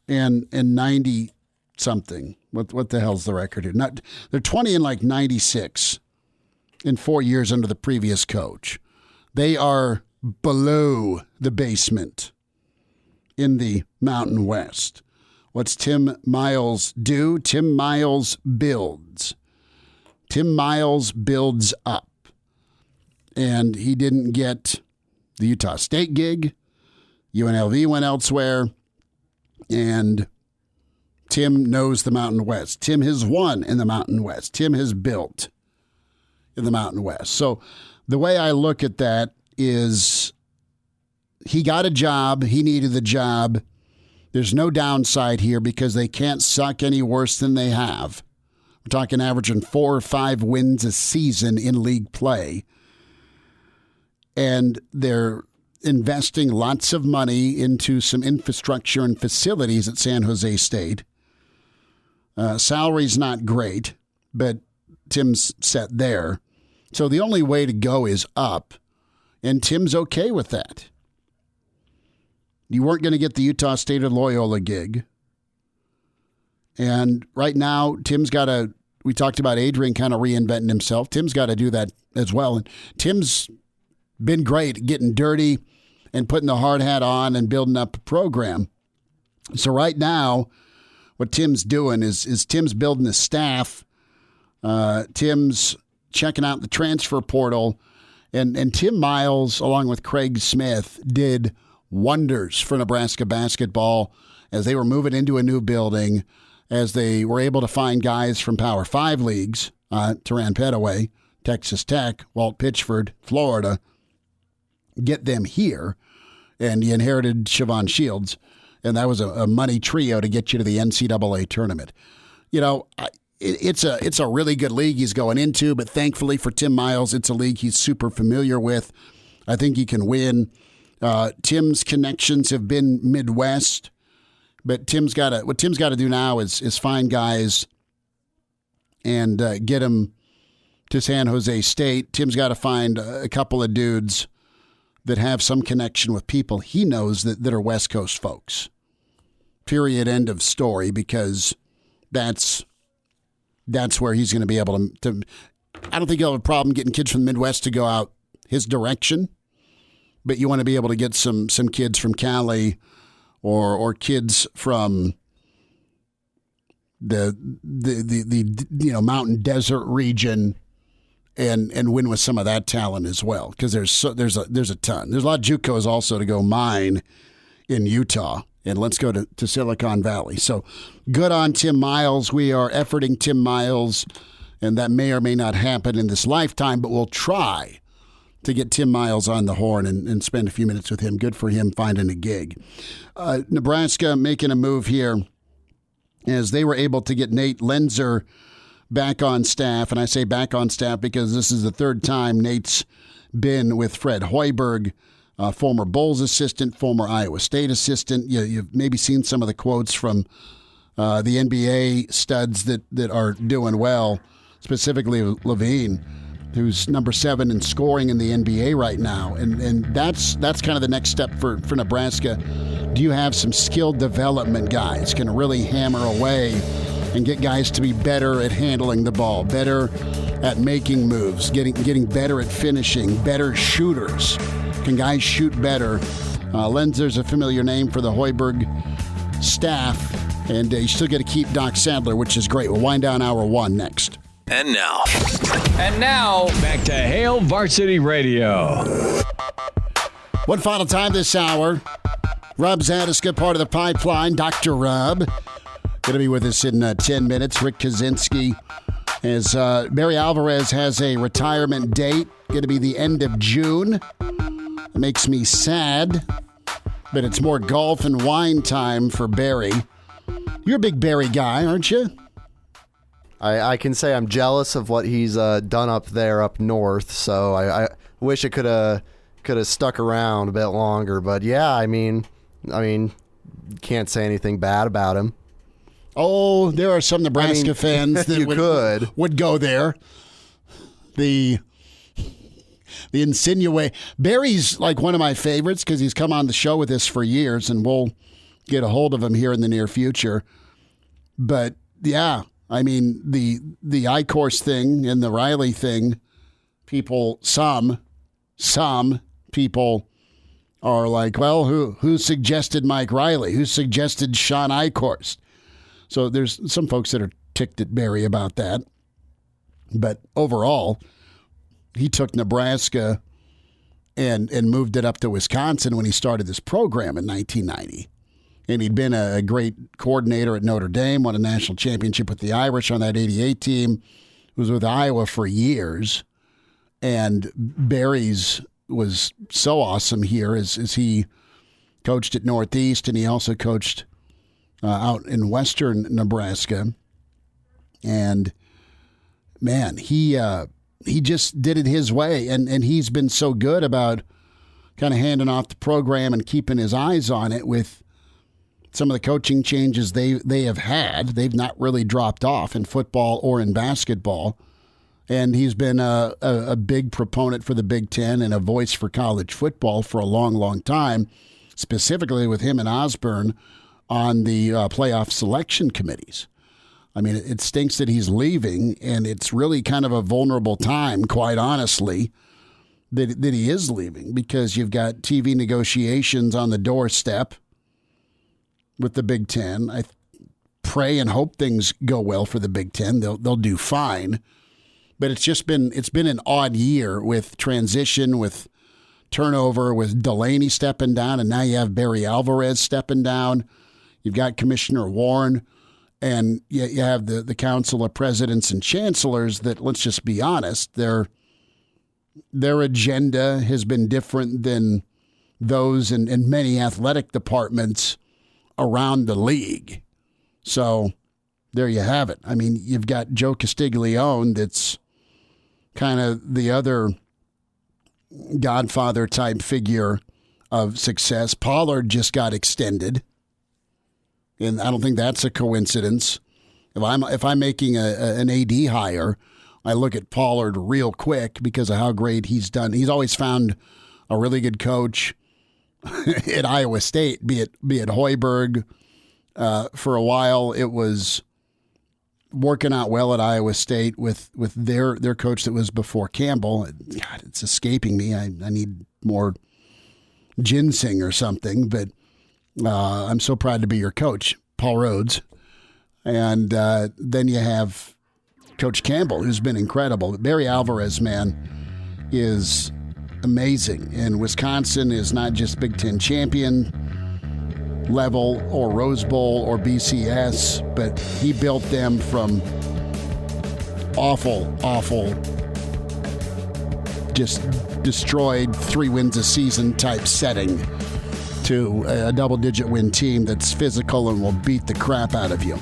and 90 something. What the hell's the record here? They're 20 and like 96 in 4 years under the previous coach. They are below the basement in the Mountain West. What's Tim Miles do? Tim Miles builds. Tim Miles builds up. And he didn't get the Utah State gig. UNLV went elsewhere. And Tim knows the Mountain West. Tim has won in the Mountain West. Tim has built in the Mountain West. So the way I look at that is he got a job. He needed the job. There's no downside here because they can't suck any worse than they have. We're talking averaging 4 or 5 wins a season in league play. And they're investing lots of money into some infrastructure and facilities at San Jose State. Salary's not great, but Tim's set there. So the only way to go is up, and Tim's okay with that. You weren't going to get the Utah State or Loyola gig. And right now, Tim's got to, we talked about Adrian kind of reinventing himself. Tim's got to do that as well. And Tim's been great at getting dirty and putting the hard hat on and building up a program. So right now, what Tim's doing is Tim's building the staff. Tim's checking out the transfer portal. And Tim Miles, along with Craig Smith, did wonders for Nebraska basketball as they were moving into a new building, as they were able to find guys from Power 5 leagues, Teran Petaway, Texas Tech, Walt Pitchford, Florida, get them here. And he inherited Siobhan Shields, and that was a money trio to get you to the NCAA tournament. You know, it's a really good league he's going into, but thankfully for Tim Miles, it's a league he's super familiar with. I think he can win. Tim's connections have been Midwest, but what Tim's got to do now is find guys and get them to San Jose State. Tim's got to find a couple of dudes that have some connection with people he knows that are West Coast folks. Period. End of story. Because that's where he's going to be able to. I don't think he'll have a problem getting kids from the Midwest to go out his direction. But you want to be able to get some kids from Cali or kids from the mountain desert region and win with some of that talent as well, because there's a ton. There's a lot of JUCOs also to go mine in Utah, and let's go to Silicon Valley. So good on Tim Miles. We are efforting Tim Miles, and that may or may not happen in this lifetime, but we'll try to get Tim Miles on the horn and spend a few minutes with him. Good for him finding a gig. Nebraska making a move here as they were able to get Nate Lenzer back on staff. And I say back on staff because this is the third time Nate's been with Fred Hoiberg, former Bulls assistant, former Iowa State assistant. You've maybe seen some of the quotes from the NBA studs that are doing well, specifically Levine, who's number 7 in scoring in the NBA right now. And that's kind of the next step for Nebraska. Do you have some skill development guys can really hammer away and get guys to be better at handling the ball, better at making moves, getting better at finishing, better shooters? Can guys shoot better? Lenzer's a familiar name for the Hoiberg staff, and you still get to keep Doc Sadler, which is great. We'll wind down hour 1 next. And now, back to Hail Varsity Radio. One final time this hour. Rob Zatechka, part of the pipeline. Dr. Rob, going to be with us in 10 minutes. Rick Kazcenski, as Barry Alvarez has a retirement date. Going to be the end of June. It makes me sad, but it's more golf and wine time for Barry. You're a big Barry guy, aren't you? I can say I'm jealous of what he's done up there up north, so I wish it could have stuck around a bit longer. But yeah, I mean, can't say anything bad about him. Oh, there are some Nebraska fans that would go there. The insinuate Barry's like one of my favorites because he's come on the show with us for years, and we'll get a hold of him here in the near future. But yeah. I mean, the I-Course thing and the Riley thing, some some people are like, well, who suggested Mike Riley? Who suggested Sean Eichhorst? So there's some folks that are ticked at Barry about that. But overall, he took Nebraska and moved it up to Wisconsin when he started this program in 1990. And he'd been a great coordinator at Notre Dame, won a national championship with the Irish on that 88 team, was with Iowa for years. And Barry's was so awesome here as he coached at Northeast, and he also coached out in western Nebraska. And, man, he just did it his way, and he's been so good about kind of handing off the program and keeping his eyes on it with some of the coaching changes they have had. They've not really dropped off in football or in basketball. And he's been a big proponent for the Big Ten and a voice for college football for a long, long time, specifically with him and Osborne on the playoff selection committees. I mean, it stinks that he's leaving, and it's really kind of a vulnerable time, quite honestly, that he is leaving, because you've got TV negotiations on the doorstep with the Big Ten. I pray and hope things go well for the Big Ten. They'll do fine. But it's been an odd year with transition, with turnover, with Delaney stepping down, and now you have Barry Alvarez stepping down. You've got Commissioner Warren, and you have the Council of Presidents and Chancellors that, let's just be honest, their agenda has been different than those in many athletic departments around the league. So there you have it. I mean, you've got Joe Castiglione that's kind of the other Godfather type figure of success. Pollard just got extended, and I don't think that's a coincidence. If I'm making an AD hire, I look at Pollard real quick because of how great he's done. He's always found a really good coach at Iowa State, be it Hoiberg. For a while, it was working out well at Iowa State with their coach that was before Campbell. God, it's escaping me. I need more ginseng or something, but I'm so proud to be your coach, Paul Rhodes. And then you have Coach Campbell, who's been incredible. But Barry Alvarez, man, is amazing. And Wisconsin is not just Big Ten champion level or Rose Bowl or BCS, but he built them from awful, just destroyed 3 wins a season type setting to a double-digit win team that's physical and will beat the crap out of you.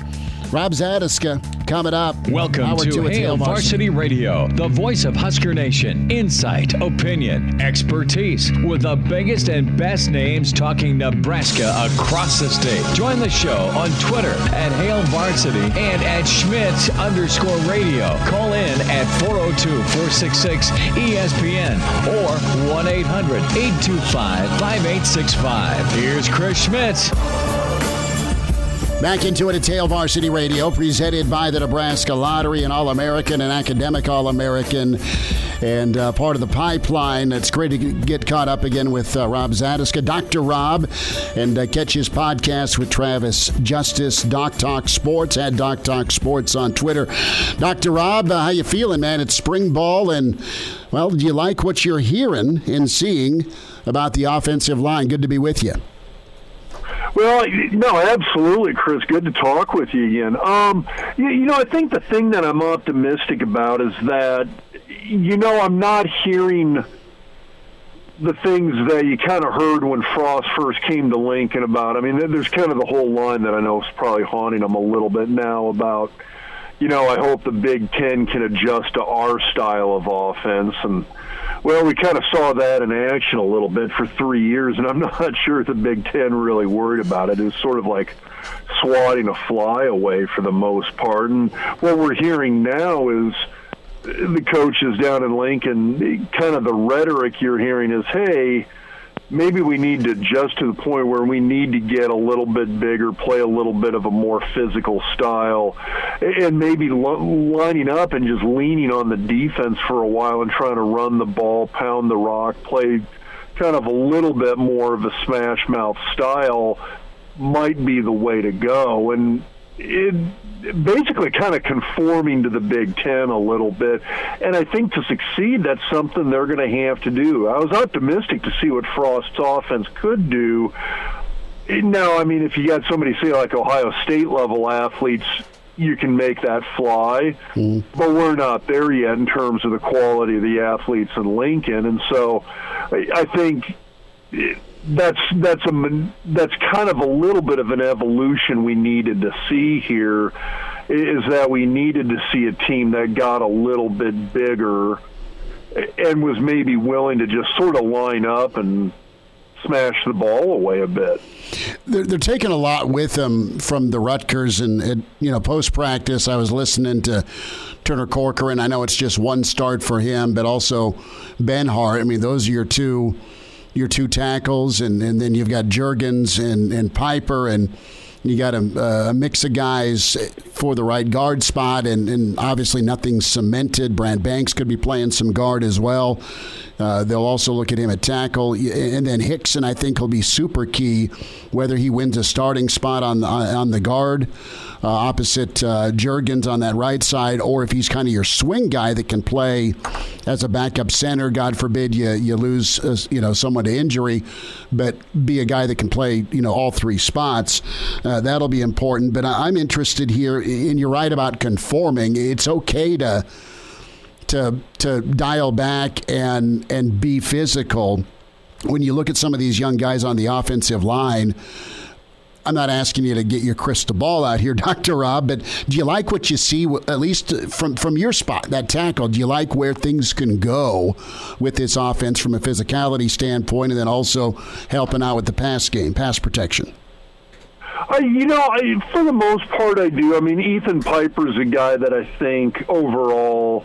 Rob Zatechka coming up. Welcome to Hail Varsity Radio, the voice of Husker Nation. Insight, opinion, expertise, with the biggest and best names talking Nebraska across the state. Join the show on Twitter at Hail Varsity and at Schmidt_radio. Call in at 402-466-ESPN or 1-800-825-5865. Here's Chris Schmidt. Back into it at Hail Varsity Radio, presented by the Nebraska Lottery, an All-American, an academic All-American, and part of the pipeline. It's great to get caught up again with Rob Zatechka, Dr. Rob, and catch his podcast with Travis Justice, Doc Talk Sports, at Doc Talk Sports on Twitter. Dr. Rob, how you feeling, man? It's spring ball, and, well, do you like what you're hearing and seeing about the offensive line? Good to be with you. Well, no, absolutely, Chris. Good to talk with you again. I think the thing that I'm optimistic about is that, I'm not hearing the things that you kind of heard when Frost first came to Lincoln about. I mean, there's kind of the whole line that I know is probably haunting him a little bit now about, I hope the Big Ten can adjust to our style of offense. And, well, we kind of saw that in action a little bit for 3 years, and I'm not sure if the Big Ten really worried about it. It was sort of like swatting a fly away for the most part. And what we're hearing now is the coaches down in Lincoln, kind of the rhetoric you're hearing is, hey, maybe we need to adjust to the point where we need to get a little bit bigger, play a little bit of a more physical style, and maybe lining up and just leaning on the defense for a while and trying to run the ball, pound the rock, play kind of a little bit more of a smash mouth style might be the way to go. And it basically kind of conforming to the Big Ten a little bit. And I think to succeed, that's something they're going to have to do. I was optimistic to see what Frost's offense could do. Now, I mean, if you got somebody, say, like Ohio State level athletes, you can make that fly. But we're not there yet in terms of the quality of the athletes in Lincoln. And so I think that's kind of a little bit of an evolution we needed to see here, is that we needed to see a team that got a little bit bigger and was maybe willing to just sort of line up and smash the ball away a bit. They're taking a lot with them from the Rutgers, and post-practice I was listening to Turner Corcoran. I know it's just one start for him, but also Ben Hart. I mean, those are your two tackles, and then you've got Juergens and Piper, and you got a mix of guys for the right guard spot, and obviously nothing's cemented. Brant Banks could be playing some guard as well. They'll also look at him at tackle, and then Hickson, I think, will be super key, whether he wins a starting spot on the guard opposite Juergens on that right side, or if he's kind of your swing guy that can play as a backup center. God forbid you lose someone to injury, but be a guy that can play all three spots. That'll be important. But I'm interested here, and you're right about conforming. It's okay to dial back and be physical. When you look at some of these young guys on the offensive line, I'm not asking you to get your crystal ball out here, Dr. Rob, but do you like what you see, at least from your spot, that tackle? Do you like where things can go with this offense from a physicality standpoint, and then also helping out with the pass game, pass protection? For the most part, I do. I mean, Ethan Piper's a guy that I think overall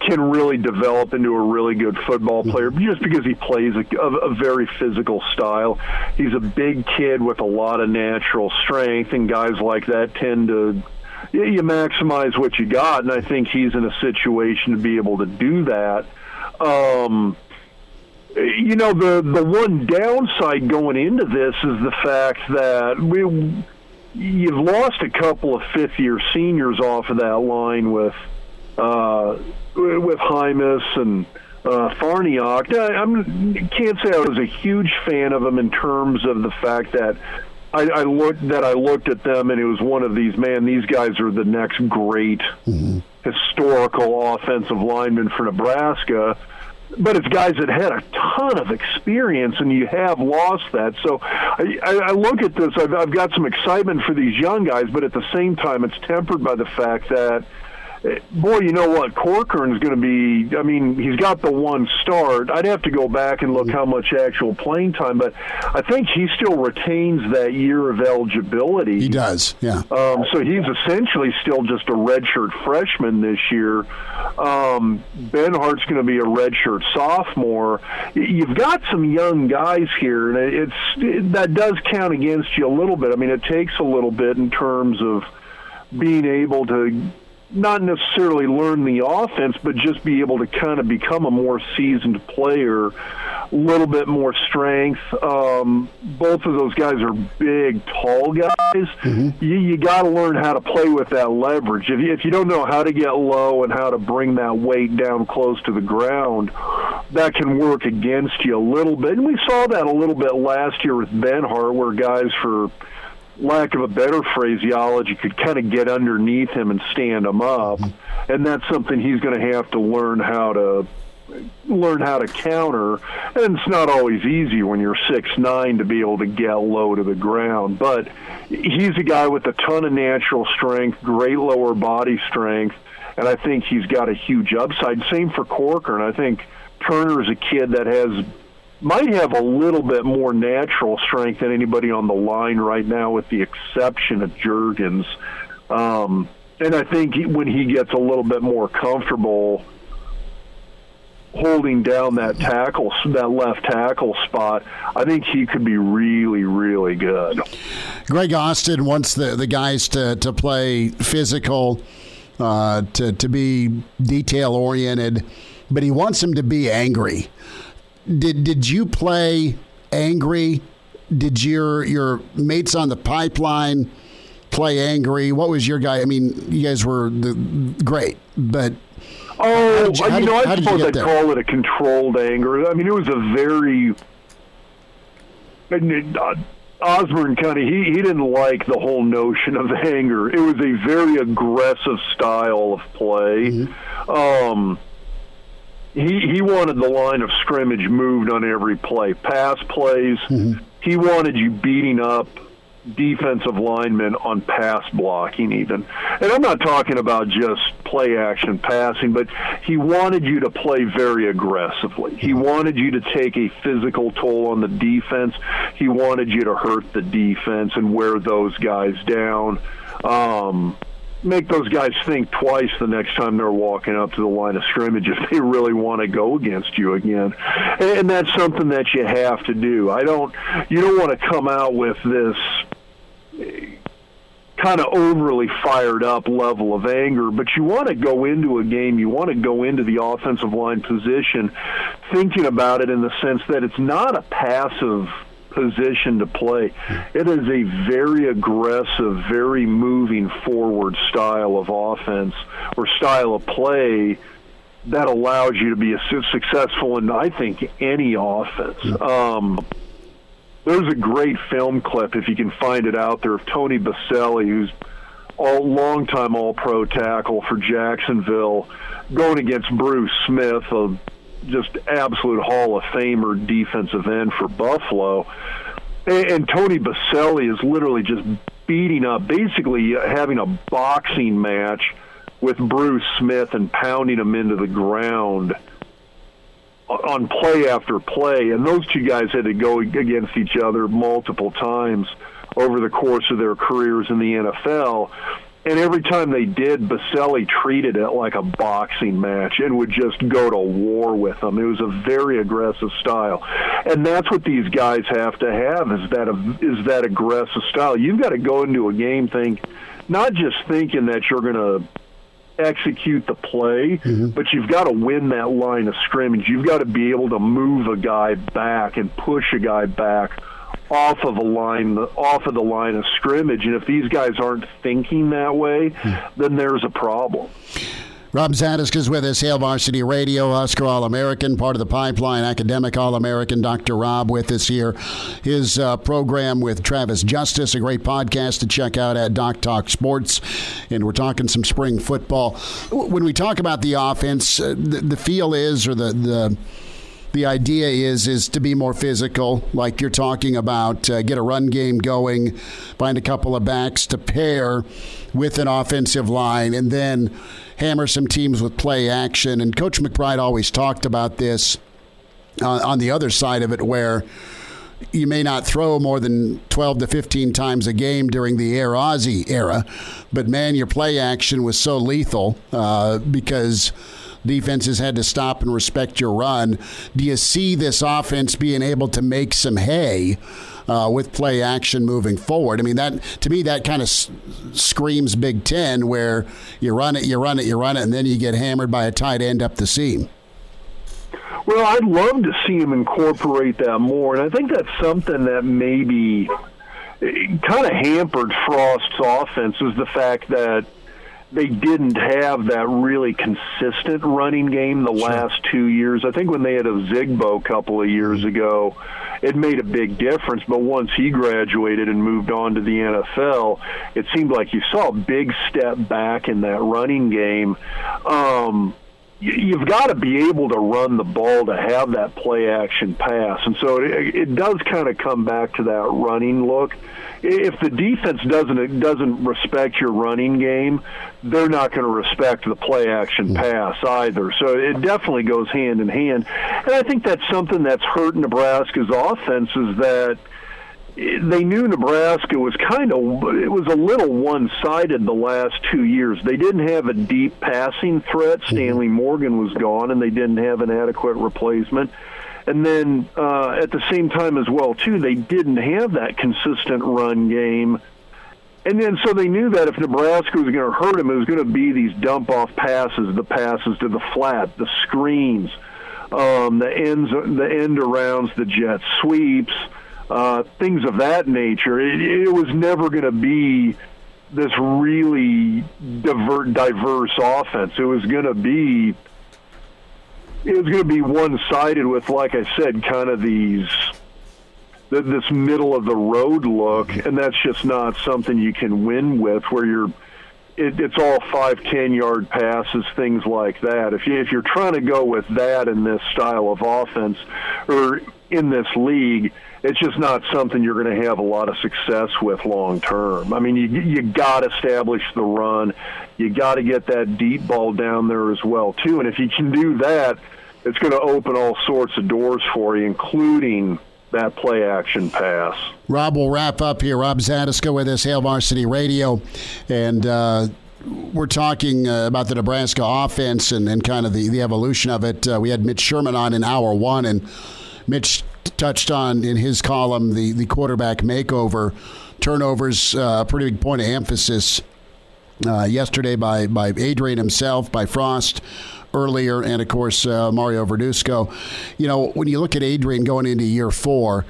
can really develop into a really good football player just because he plays a very physical style. He's a big kid with a lot of natural strength, and guys like that tend to, you maximize what you got, and I think he's in a situation to be able to do that. The one downside going into this is the fact that you've lost a couple of fifth-year seniors off of that line with Hymas and Farniok. I can't say I was a huge fan of them in terms of the fact that I looked at them and it was one of these guys are the next great historical offensive lineman for Nebraska. But it's guys that had a ton of experience, and you have lost that. So I look at this, I've got some excitement for these young guys, but at the same time it's tempered by the fact that, boy, you know what, Corcoran's going to be, I mean, he's got the one start. I'd have to go back and look how much actual playing time, but I think he still retains that year of eligibility. He does, yeah. So he's essentially still just a redshirt freshman this year. Ben Hart's going to be a redshirt sophomore. You've got some young guys here, and that does count against you a little bit. I mean, it takes a little bit in terms of being able to not necessarily learn the offense, but just be able to kind of become a more seasoned player, a little bit more strength. Both of those guys are big, tall guys. You got to learn how to play with that leverage. If you don't know how to get low and how to bring that weight down close to the ground, that can work against you a little bit. And we saw that a little bit last year with Ben Hart, where guys, for lack of a better phraseology, could kind of get underneath him and stand him up, and that's something he's going to have to learn how to counter. And it's not always easy when you're 6'9" to be able to get low to the ground, but he's a guy with a ton of natural strength, great lower body strength, and I think he's got a huge upside. Same for Corcoran. I think Turner's a kid that might have a little bit more natural strength than anybody on the line right now, with the exception of Juergens. And I think when he gets a little bit more comfortable holding down that left tackle spot, I think he could be really, really good. Greg Austin wants the guys to play physical, to be detail-oriented, but he wants them to be angry. Did you play angry? Did your mates on the pipeline play angry? What was your guy? I mean, you guys were great, but... I suppose I'd call it a controlled anger. I mean, it was a very... Osborne County, he didn't like the whole notion of anger. It was a very aggressive style of play. Mm-hmm. He wanted the line of scrimmage moved on every play. Pass plays, mm-hmm. He wanted you beating up defensive linemen on pass blocking even. And I'm not talking about just play action passing, but he wanted you to play very aggressively. He wanted you to take a physical toll on the defense. He wanted you to hurt the defense and wear those guys down. Make those guys think twice the next time they're walking up to the line of scrimmage if they really want to go against you again. And that's something that you have to do. You don't want to come out with this kind of overly fired up level of anger, but you want to go into a game, you want to go into the offensive line position thinking about it in the sense that it's not a passive position to play. It is a very aggressive, very moving forward style of offense or style of play that allows you to be successful in, I think, any offense. There's a great film clip, if you can find it out there, of Tony Baselli, who's a longtime All-Pro tackle for Jacksonville, going against Bruce Smith, a just absolute Hall of Famer defensive end for Buffalo. And Tony Baselli is literally just beating up, basically having a boxing match with Bruce Smith and pounding him into the ground on play after play. And those two guys had to go against each other multiple times over the course of their careers in the NFL. And every time they did, Baselli treated it like a boxing match and would just go to war with them. It was a very aggressive style. And that's what these guys have to have, is that aggressive style. You've got to go into a game not just thinking that you're going to execute the play, mm-hmm. but you've got to win that line of scrimmage. You've got to be able to move a guy back and push a guy back off of the line of scrimmage. And if these guys aren't thinking that way, then there's a problem. Rob Zatechka is with us, Hail Varsity Radio, Husker All-American, part of the Pipeline, academic All-American. Dr. Rob with us here. His program with Travis Justice, a great podcast to check out at Doc Talk Sports. And we're talking some spring football. When we talk about the offense, the feel is, or the idea is to be more physical, like you're talking about, get a run game going, find a couple of backs to pair with an offensive line, and then hammer some teams with play action. And Coach McBride always talked about this on the other side of it, where you may not throw more than 12 to 15 times a game during the Air Aussie era, but, man, your play action was so lethal because defenses had to stop and respect your run. Do you see this offense being able to make some hay with play action moving forward? I mean, to me, that kind of screams Big Ten, where you run it, and then you get hammered by a tight end up the seam. Well, I'd love to see him incorporate that more, and I think that's something that maybe kind of hampered Frost's offense, is the fact that they didn't have that really consistent running game the last 2 years. I think when they had a Zigbo a couple of years ago, it made a big difference. But once he graduated and moved on to the NFL, it seemed like you saw a big step back in that running game. You've got to be able to run the ball to have that play-action pass. And so it does kind of come back to that running look. If the defense doesn't respect your running game, they're not going to respect the play-action pass either. So it definitely goes hand in hand. And I think that's something that's hurt Nebraska's offense, is that they knew Nebraska was it was a little one-sided the last 2 years. They didn't have a deep passing threat. Stanley Morgan was gone, and they didn't have an adequate replacement. And then at the same time as well, too, they didn't have that consistent run game. And then so they knew that if Nebraska was going to hurt them, it was going to be these dump-off passes, the passes to the flat, the screens, the end arounds, the jet sweeps, things of that nature. It was never going to be this really diverse offense. It was going to be one-sided with, like I said, kind of this middle of the road look, and that's just not something you can win with, where it's all 5-10 yard passes, things like that. If you're trying to go with that in this style of offense or in this league, it's just not something you're going to have a lot of success with long term. I mean, you got to establish the run. You got to get that deep ball down there as well, too. And if you can do that, it's going to open all sorts of doors for you, including that play action pass. Rob, will wrap up here. Rob Zatechka with us, Hail Varsity Radio. And we're talking about the Nebraska offense and kind of the evolution of it. We had Mitch Sherman on in hour one, and Mitch touched on in his column the quarterback makeover. Turnovers, a pretty big point of emphasis yesterday by Adrian himself, by Frost earlier, and of course Mario Verduzco. You know, when you look at Adrian going into year 4,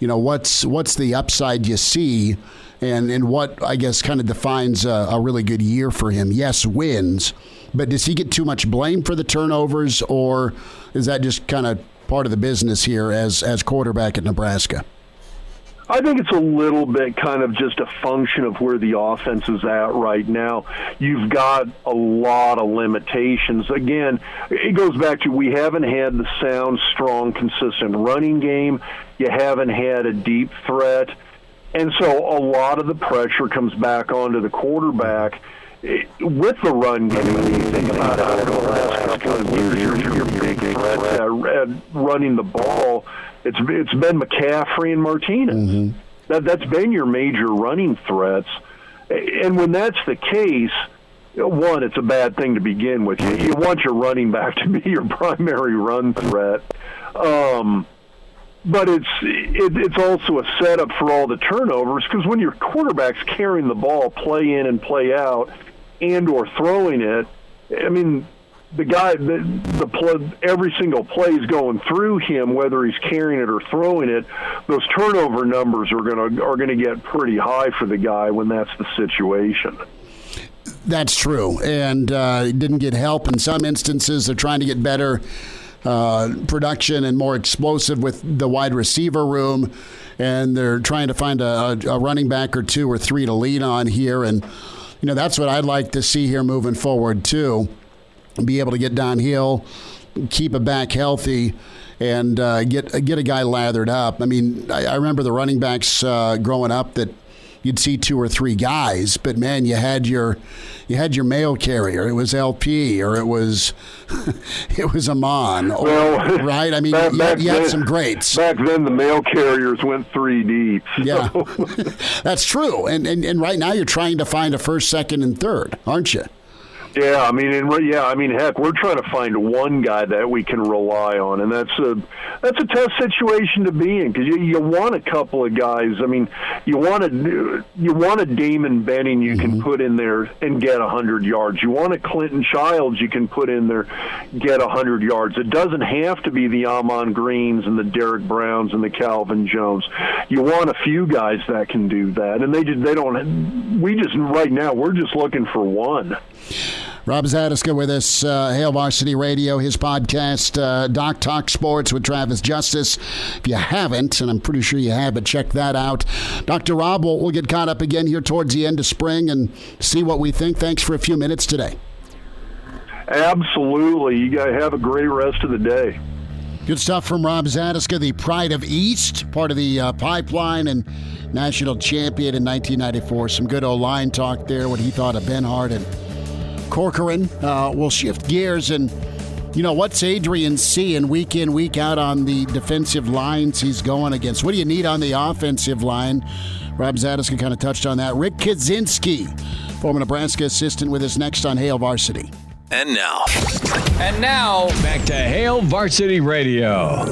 you know, what's the upside you see, and what I guess kind of defines a really good year for him? Yes, wins, but does he get too much blame for the turnovers, or is that just kind of part of the business here as quarterback at Nebraska? I think it's a little bit kind of just a function of where the offense is at right now. You've got a lot of limitations. Again, it goes back to we haven't had the sound, strong, consistent running game. You haven't had a deep threat. And so a lot of the pressure comes back onto the quarterback with the run game. When you think about your big threat at running the ball, it's been McCaffrey and Martinez. Mm-hmm. That's been your major running threats. And when that's the case, one, it's a bad thing to begin with. You want your running back to be your primary run threat. But it's also a setup for all the turnovers, because when your quarterback's carrying the ball play in and play out and or throwing it, I mean, the guy, every single play is going through him, whether he's carrying it or throwing it. Those turnover numbers are going to get pretty high for the guy when that's the situation. That's true, and didn't get help in some instances. They're trying to get better production and more explosive with the wide receiver room, and they're trying to find a running back or 2 or 3 to lean on here. And you know, that's what I'd like to see here moving forward too. Be able to get downhill, keep a back healthy, and get a guy lathered up. I mean, I remember the running backs growing up that you'd see 2 or 3 guys, but man, you had your mail carrier. It was LP, or it was Amon. Well, right? I mean, you had some greats. Back then, the mail carriers went 3 deep. So. Yeah, that's true. And right now, you're trying to find a first, second, and third, aren't you? Yeah, I mean, heck, we're trying to find one guy that we can rely on, and that's a tough situation to be in, because you want a couple of guys. I mean, you want a Damon Benning you can put in there and get 100 yards. You want a Clinton Childs you can put in there, get 100 yards. It doesn't have to be the Amon Greens and the Derek Browns and the Calvin Jones. You want a few guys that can do that, and they don't. We just right now we're just looking for one. Rob Zatechka with us, Hail Varsity Radio, his podcast, Doc Talk Sports with Travis Justice. If you haven't, and I'm pretty sure you have, but check that out. Dr. Rob, we'll get caught up again here towards the end of spring and see what we think. Thanks for a few minutes today. Absolutely. You guys have a great rest of the day. Good stuff from Rob Zatechka, the Pride of East, part of the Pipeline and national champion in 1994. Some good O-line talk there, what he thought of Benhart and Corcoran. We'll shift gears and What's Adrian seeing week in, week out on the defensive lines he's going against? What do you need on the offensive line? Rob Zatechka kind of touched on that. Rick Kazcenski, former Nebraska assistant, with us next on Hail Varsity. And now, back to Hail Varsity Radio.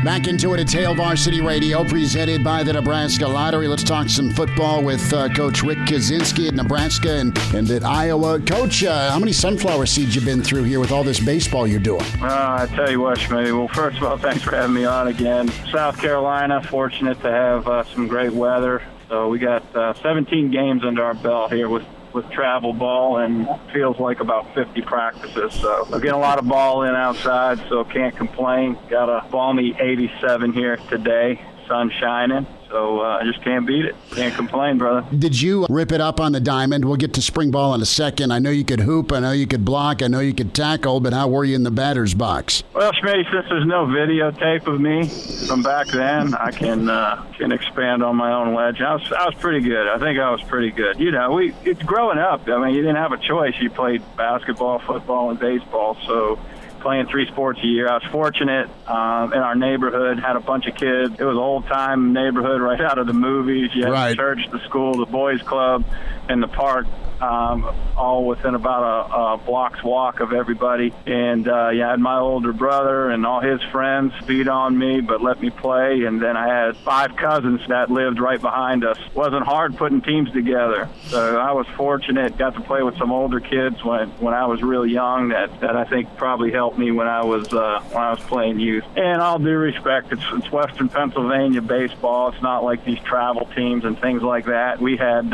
Back into it at Hail Varsity Radio, presented by the Nebraska Lottery. Let's talk some football with Coach Rick Kazcenski at Nebraska and at Iowa. Coach, how many sunflower seeds you been through here with all this baseball you're doing? I tell you what, Schmidt. Well, first of all, thanks for having me on again. South Carolina, fortunate to have some great weather. So we got 17 games under our belt here with travel ball, and feels like about 50 practices. So we're getting a lot of ball in outside, so can't complain. Got a balmy 87 here today, sun shining. So I just can't beat it. Can't complain, brother. Did you rip it up on the diamond? We'll get to spring ball in a second. I know you could hoop. I know you could block. I know you could tackle. But how were you in the batter's box? Well, Schmidt, since there's no videotape of me from back then, I can expand on my own legend. I was pretty good. I think I was pretty good. It's growing up. I mean, you didn't have a choice. You played basketball, football, and baseball. So playing 3 sports a year. I was fortunate in our neighborhood, had a bunch of kids. It was an old-time neighborhood right out of the movies. You had the church, the school, the boys club, and the park, all within about a block's walk of everybody. And I had my older brother and all his friends beat on me but let me play. And then I had 5 cousins that lived right behind us. Wasn't hard putting teams together. So I was fortunate, got to play with some older kids when I was really young that I think probably helped me when I was playing youth. And all due respect, it's Western Pennsylvania baseball. It's not like these travel teams and things like that. We had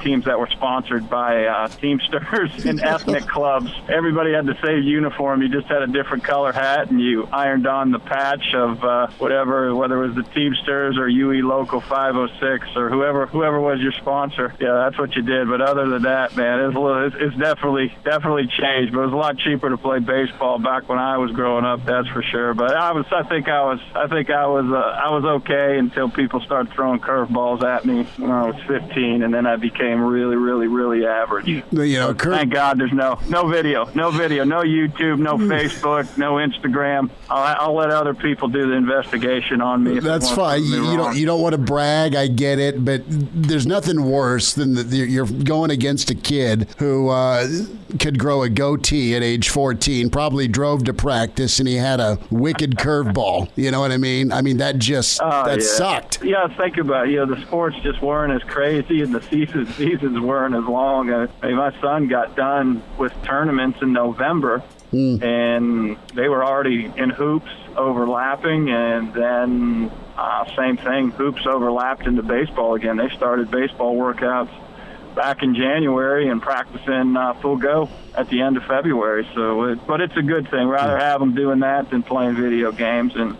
teams that were sponsored by Teamsters and ethnic clubs. Everybody had the same uniform. You just had a different color hat, and you ironed on the patch of whether it was the Teamsters or UE Local 506 or whoever was your sponsor. Yeah, that's what you did. But other than that, man, it's definitely changed. But it was a lot cheaper to play baseball back when I was growing up. That's for sure. But I think I was okay until people started throwing curveballs at me when I was 15, and then I became really, really, really average. Thank God there's no video, no YouTube, no Facebook, no Instagram. I'll let other people do the investigation on me. That's fine. You don't want to brag. I get it, but there's nothing worse than you're going against a kid who could grow a goatee at age 14, probably drove to practice, and he had a wicked curveball. You know what I mean? I mean, that sucked. Yeah, think about it. The sports just weren't as crazy, and the seasons weren't as long. My son got done with tournaments in November, and they were already in hoops overlapping, and then same thing, hoops overlapped into baseball again. They started baseball workouts back in January and practicing full go at the end of February. But it's a good thing. Rather have them doing that than playing video games. And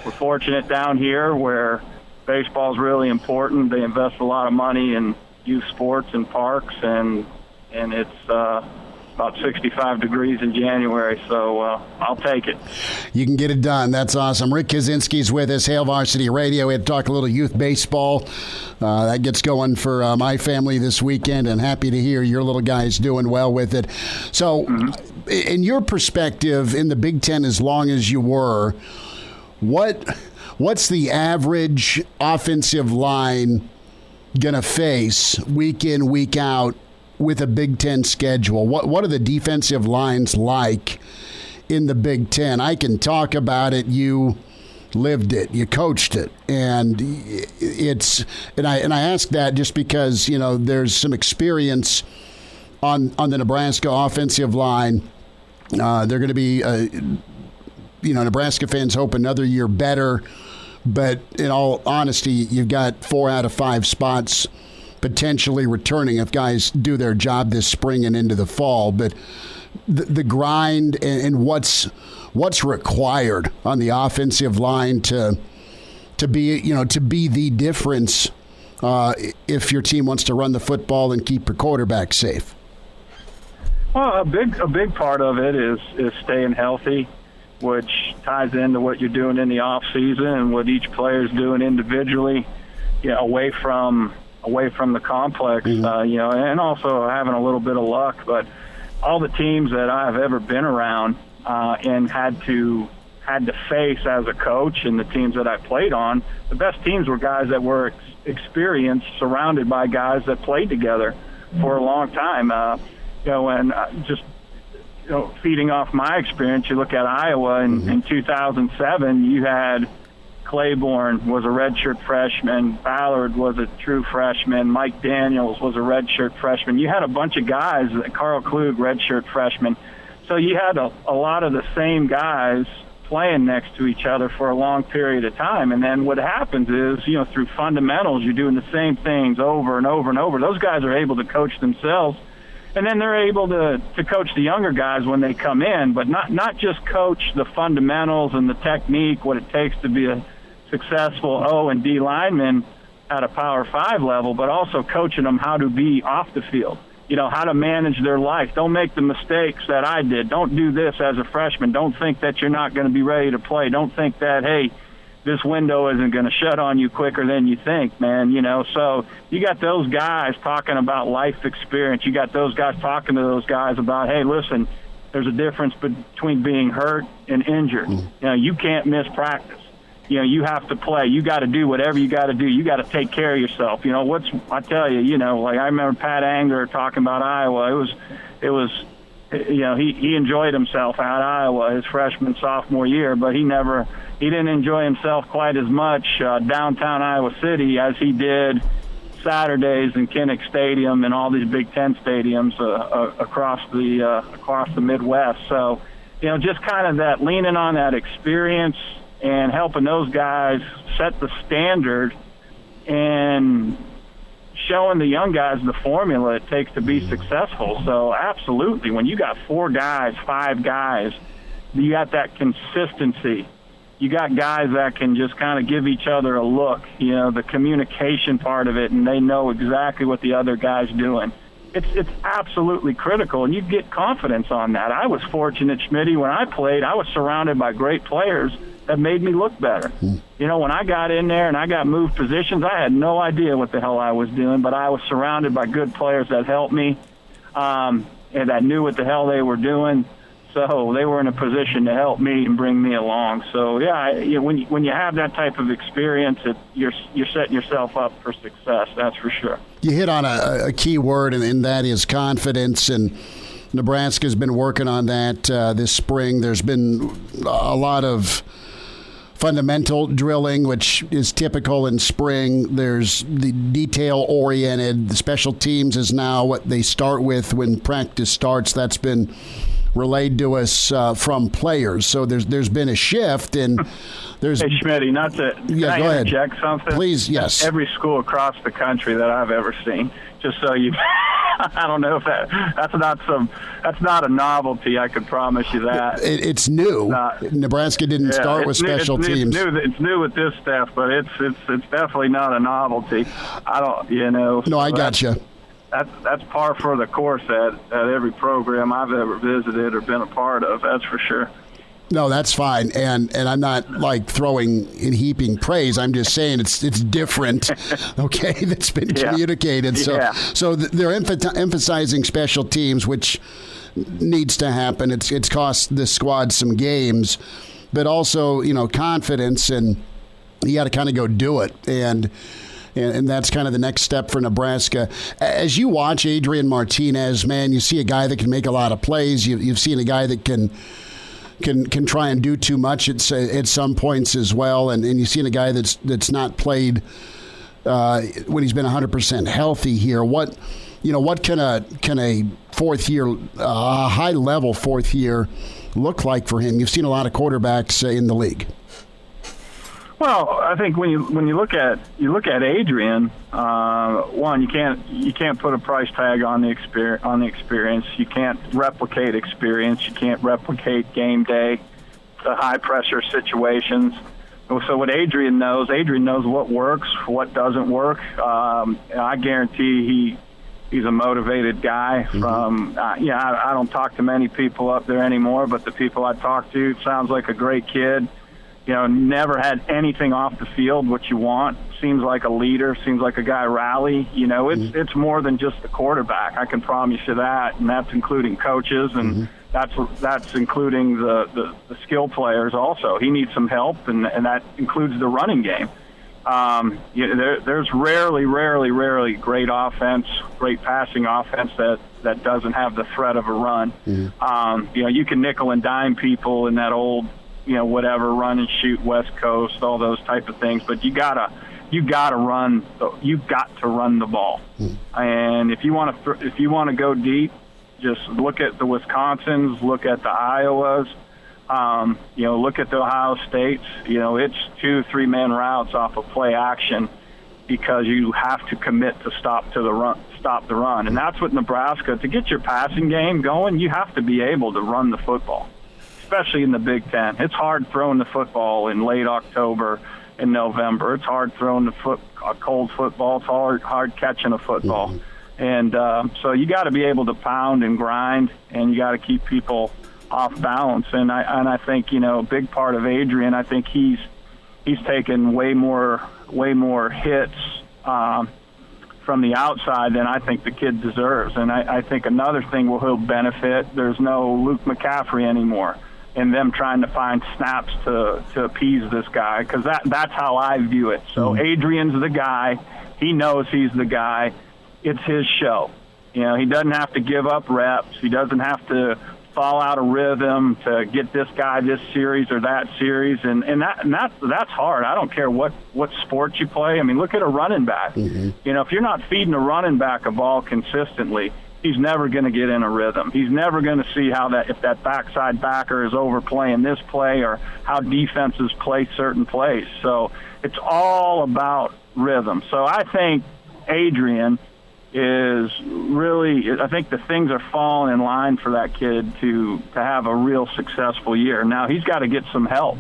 we're fortunate down here where baseball is really important. They invest a lot of money in youth sports and parks, and it's about 65 degrees in January, so I'll take it. You can get it done. That's awesome. Rick Kazcenski's with us, Hail Varsity Radio. We had to talk a little youth baseball. That gets going for my family this weekend, and happy to hear your little guys doing well with it. So, in your perspective, in the Big Ten, as long as you were, what's the average offensive line going to face week in, week out with a Big Ten schedule? What are the defensive lines like in the Big Ten? I can talk about it. You lived it. You coached it. And I ask that just because, there's some experience on the Nebraska offensive line. They're going to be, Nebraska fans hope another year better. But in all honesty, you've got 4 out of 5 spots potentially returning if guys do their job this spring and into the fall. But the grind and what's required on the offensive line to be the difference if your team wants to run the football and keep your quarterback safe. Well, a big part of it is staying healthy, which ties into what you're doing in the off season and what each player is doing individually, away from the complex, and also having a little bit of luck. But all the teams that I've ever been around and had to face as a coach, and the teams that I played on, the best teams were guys that were experienced, surrounded by guys that played together for a long time. Feeding off my experience, you look at Iowa in 2007, you had Claiborne was a redshirt freshman, Ballard was a true freshman, Mike Daniels was a redshirt freshman. You had a bunch of guys, Carl Klug, redshirt freshman. So you had a lot of the same guys playing next to each other for a long period of time. And then what happens is, through fundamentals, you're doing the same things over and over and over. Those guys are able to coach themselves. And then they're able to coach the younger guys when they come in, but not just coach the fundamentals and the technique, what it takes to be a successful O and D lineman at a Power 5 level, but also coaching them how to be off the field, how to manage their life. Don't make the mistakes that I did. Don't do this as a freshman. Don't think that you're not going to be ready to play. Don't think that, hey, this window isn't going to shut on you quicker than you think, man. So you got those guys talking about life experience. You got those guys talking to those guys about, hey, listen, there's a difference between being hurt and injured. You can't miss practice. You have to play. You got to do whatever you got to do. You got to take care of yourself. I tell you, like I remember Pat Angler talking about Iowa. It was, he enjoyed himself at Iowa his freshman, sophomore year, but he didn't enjoy himself quite as much downtown Iowa City as he did Saturdays in Kinnick Stadium and all these Big Ten stadiums across the Midwest. So, just kind of that leaning on that experience and helping those guys set the standard and showing the young guys the formula it takes to be successful. So absolutely, when you got 4 guys, 5 guys, you got that consistency. You got guys that can just kind of give each other a look, the communication part of it, and they know exactly what the other guy's doing. It's absolutely critical, and you get confidence on that. I was fortunate, Schmidt, when I played, I was surrounded by great players that made me look better. When I got in there and I got moved positions, I had no idea what the hell I was doing, but I was surrounded by good players that helped me and that knew what the hell they were doing. So they were in a position to help me and bring me along. So, when you have that type of experience, you're setting yourself up for success, that's for sure. You hit on a key word, and that is confidence, and Nebraska's been working on that this spring. There's been a lot of fundamental drilling, which is typical in spring. There's the detail-oriented. The special teams is now what they start with when practice starts. That's been relayed to us from players. So there's been a shift, and there's. Hey, Schmitty, not to go ahead. Interject something? Please, yes. Every school across the country that I've ever seen, just so you. I don't know if that's not a novelty. I could promise you that. It's new. Nebraska didn't start with special teams. It's new with this staff, but it's definitely not a novelty. I don't, No, I got you. That's par for the course at every program I've ever visited or been a part of. That's for sure. No, that's fine, and I'm not like throwing and heaping praise. I'm just saying it's different. Okay, that's been communicated. So they're emphasizing special teams, which needs to happen. It's cost the squad some games, but also confidence, and you got to kind of go do it, and that's kind of the next step for Nebraska. As you watch Adrian Martinez, man, you see a guy that can make a lot of plays. You've seen a guy that can try and do too much at some points as well, and you've seen a guy that's not played when he's been 100% healthy here. What can a fourth year, high level fourth year, look like for him? You've seen a lot of quarterbacks in the league. Well, I think when you look at Adrian, one, you can't put a price tag on the experience. You can't replicate experience. You can't replicate game day, the high pressure situations. So what Adrian knows what works, what doesn't work. I guarantee he's a motivated guy. From I don't talk to many people up there anymore, but the people I talk to, sounds like a great kid. never had anything off the field, what you want. Seems like a leader, seems like a guy rally. It's more than just the quarterback. I can promise you that, and that's including coaches, and that's including the skill players also. He needs some help, and that includes the running game. There's rarely great offense, great passing offense that doesn't have the threat of a run. You can nickel and dime people in that old, whatever, run and shoot West Coast, all those type of things, but you got to run the ball. And if you want to go deep, just look at the Wisconsins, look at the Iowas, look at the Ohio States. It's 2-3 man routes off of play action because you have to commit to stop the run. And that's what Nebraska, to get your passing game going, you have to be able to run the football, especially in the Big Ten. It's hard throwing the football in late October and November. It's hard throwing a cold football. It's hard catching a football. And so you got to be able to pound and grind, and you got to keep people off balance. And I think a big part of Adrian, I think he's taken way more hits from the outside than I think the kid deserves. And I think another thing he'll benefit. There's no Luke McCaffrey anymore, and them trying to find snaps to appease this guy, because that's how I view it. So Adrian's the guy. He knows he's the guy. It's his show. He doesn't have to give up reps. He doesn't have to fall out of rhythm to get this guy this series or that series, and that's hard. I don't care what sport you play. I mean, look at a running back. If you're not feeding a running back a ball consistently, he's never going to get in a rhythm. He's never going to see if that backside backer is overplaying this play or how defenses play certain plays. So it's all about rhythm. So I think Adrian is really, I think the things are falling in line for that kid to have a real successful year. Now he's got to get some help,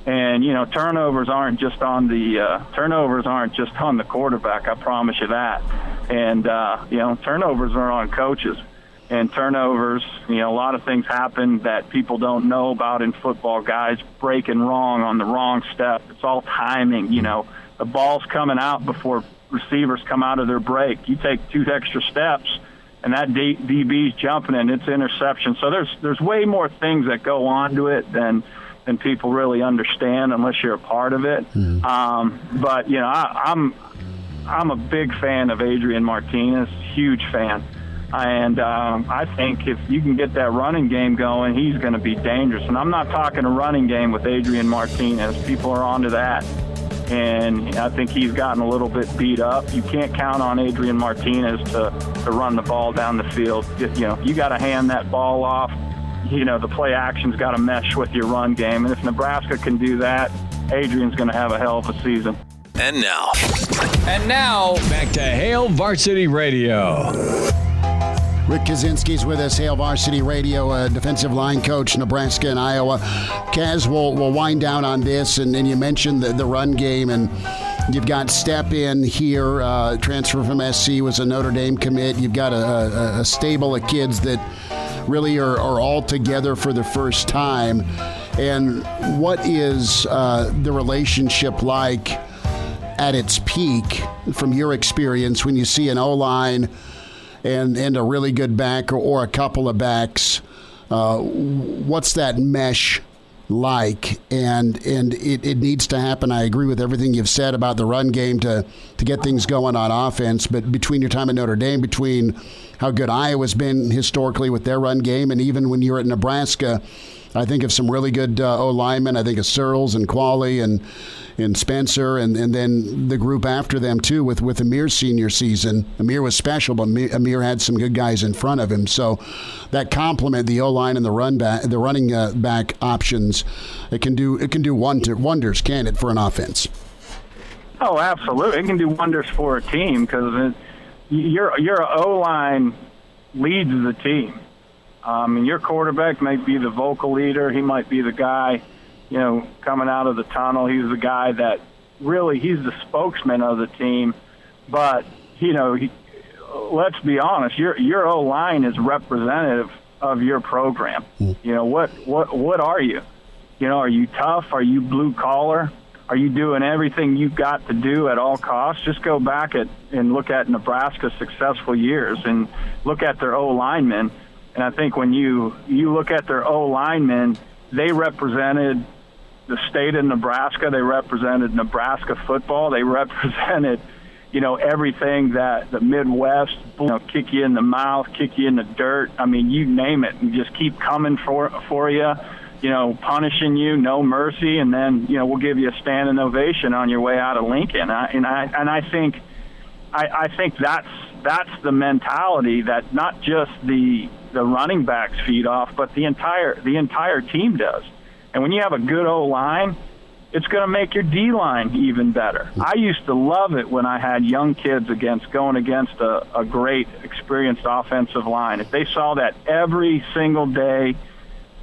and turnovers aren't just on the quarterback. I promise you that. And turnovers are on coaches, and turnovers. A lot of things happen that people don't know about in football. Guys breaking wrong on the wrong step. It's all timing. The ball's coming out before receivers come out of their break. You take 2 extra steps, and that DB's jumping, and it's interception. So there's way more things that go on to it than people really understand unless you're a part of it. But I'm a big fan of Adrian Martinez, huge fan. And I think if you can get that running game going, he's going to be dangerous. And I'm not talking a running game with Adrian Martinez. People are onto that. And I think he's gotten a little bit beat up. You can't count on Adrian Martinez to run the ball down the field. You got to hand that ball off. The play action's got to mesh with your run game. And if Nebraska can do that, Adrian's going to have a hell of a season. And now, back to Hail Varsity Radio. Rick Kazcenski's with us, Hail Varsity Radio, defensive line coach, Nebraska and Iowa. Kaz, we'll wind down on this, and you mentioned the run game, and you've got Step in here, transfer from SC, was a Notre Dame commit. You've got a stable of kids that really are all together for the first time. And what is the relationship like at its peak from your experience when you see an O-line and a really good back or a couple of backs? What's that mesh like? And it needs to happen. I agree with everything you've said about the run game to get things going on offense. But between your time at Notre Dame, between how good Iowa's been historically with their run game, and even when you were at Nebraska, I think of some really good O-linemen. I think of Searles and Qualley and Spencer, and then the group after them too with Amir's senior season. Amir was special, but Amir had some good guys in front of him. So that complement, the O-line and the running back options, it can do wonders, can it, for an offense? Oh, absolutely. It can do wonders for a team because your O-line leads the team. And your quarterback might be the vocal leader. He might be the guy, coming out of the tunnel. He's the guy that really, he's the spokesman of the team. But, let's be honest, your O-line is representative of your program. What are you? Are you tough? Are you blue collar? Are you doing everything you've got to do at all costs? Just go back and look at Nebraska's successful years and look at their O-linemen. And I think when you look at their O-linemen, they represented the state of Nebraska. They represented Nebraska football. They represented, everything that the Midwest, kick you in the mouth, kick you in the dirt. I mean, you name it, and just keep coming for you, punishing you, no mercy, and then, we'll give you a standing ovation on your way out of Lincoln. I think that's the mentality that not just the running backs feed off, but the entire team does. And when you have a good O-line, it's going to make your D-line even better. I used to love it when I had young kids going against a great, experienced offensive line. If they saw that every single day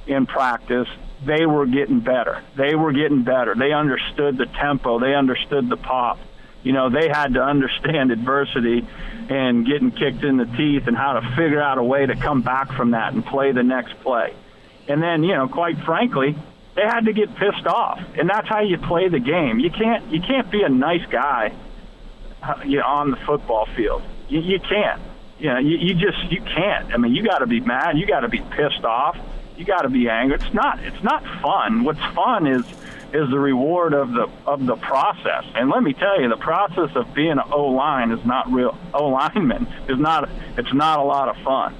in practice, they were getting better. They understood the tempo. They understood the pop. They had to understand adversity and getting kicked in the teeth and how to figure out a way to come back from that and play the next play. And then, quite frankly, they had to get pissed off, and that's how you play the game. You can't be a nice guy on the football field. You can't. You can't. I mean, you got to be mad. You got to be pissed off. You got to be angry. It's not fun. What's fun is the reward of the process. And let me tell you, the process of being an O-line is not real. O-lineman is not. It's not a lot of fun.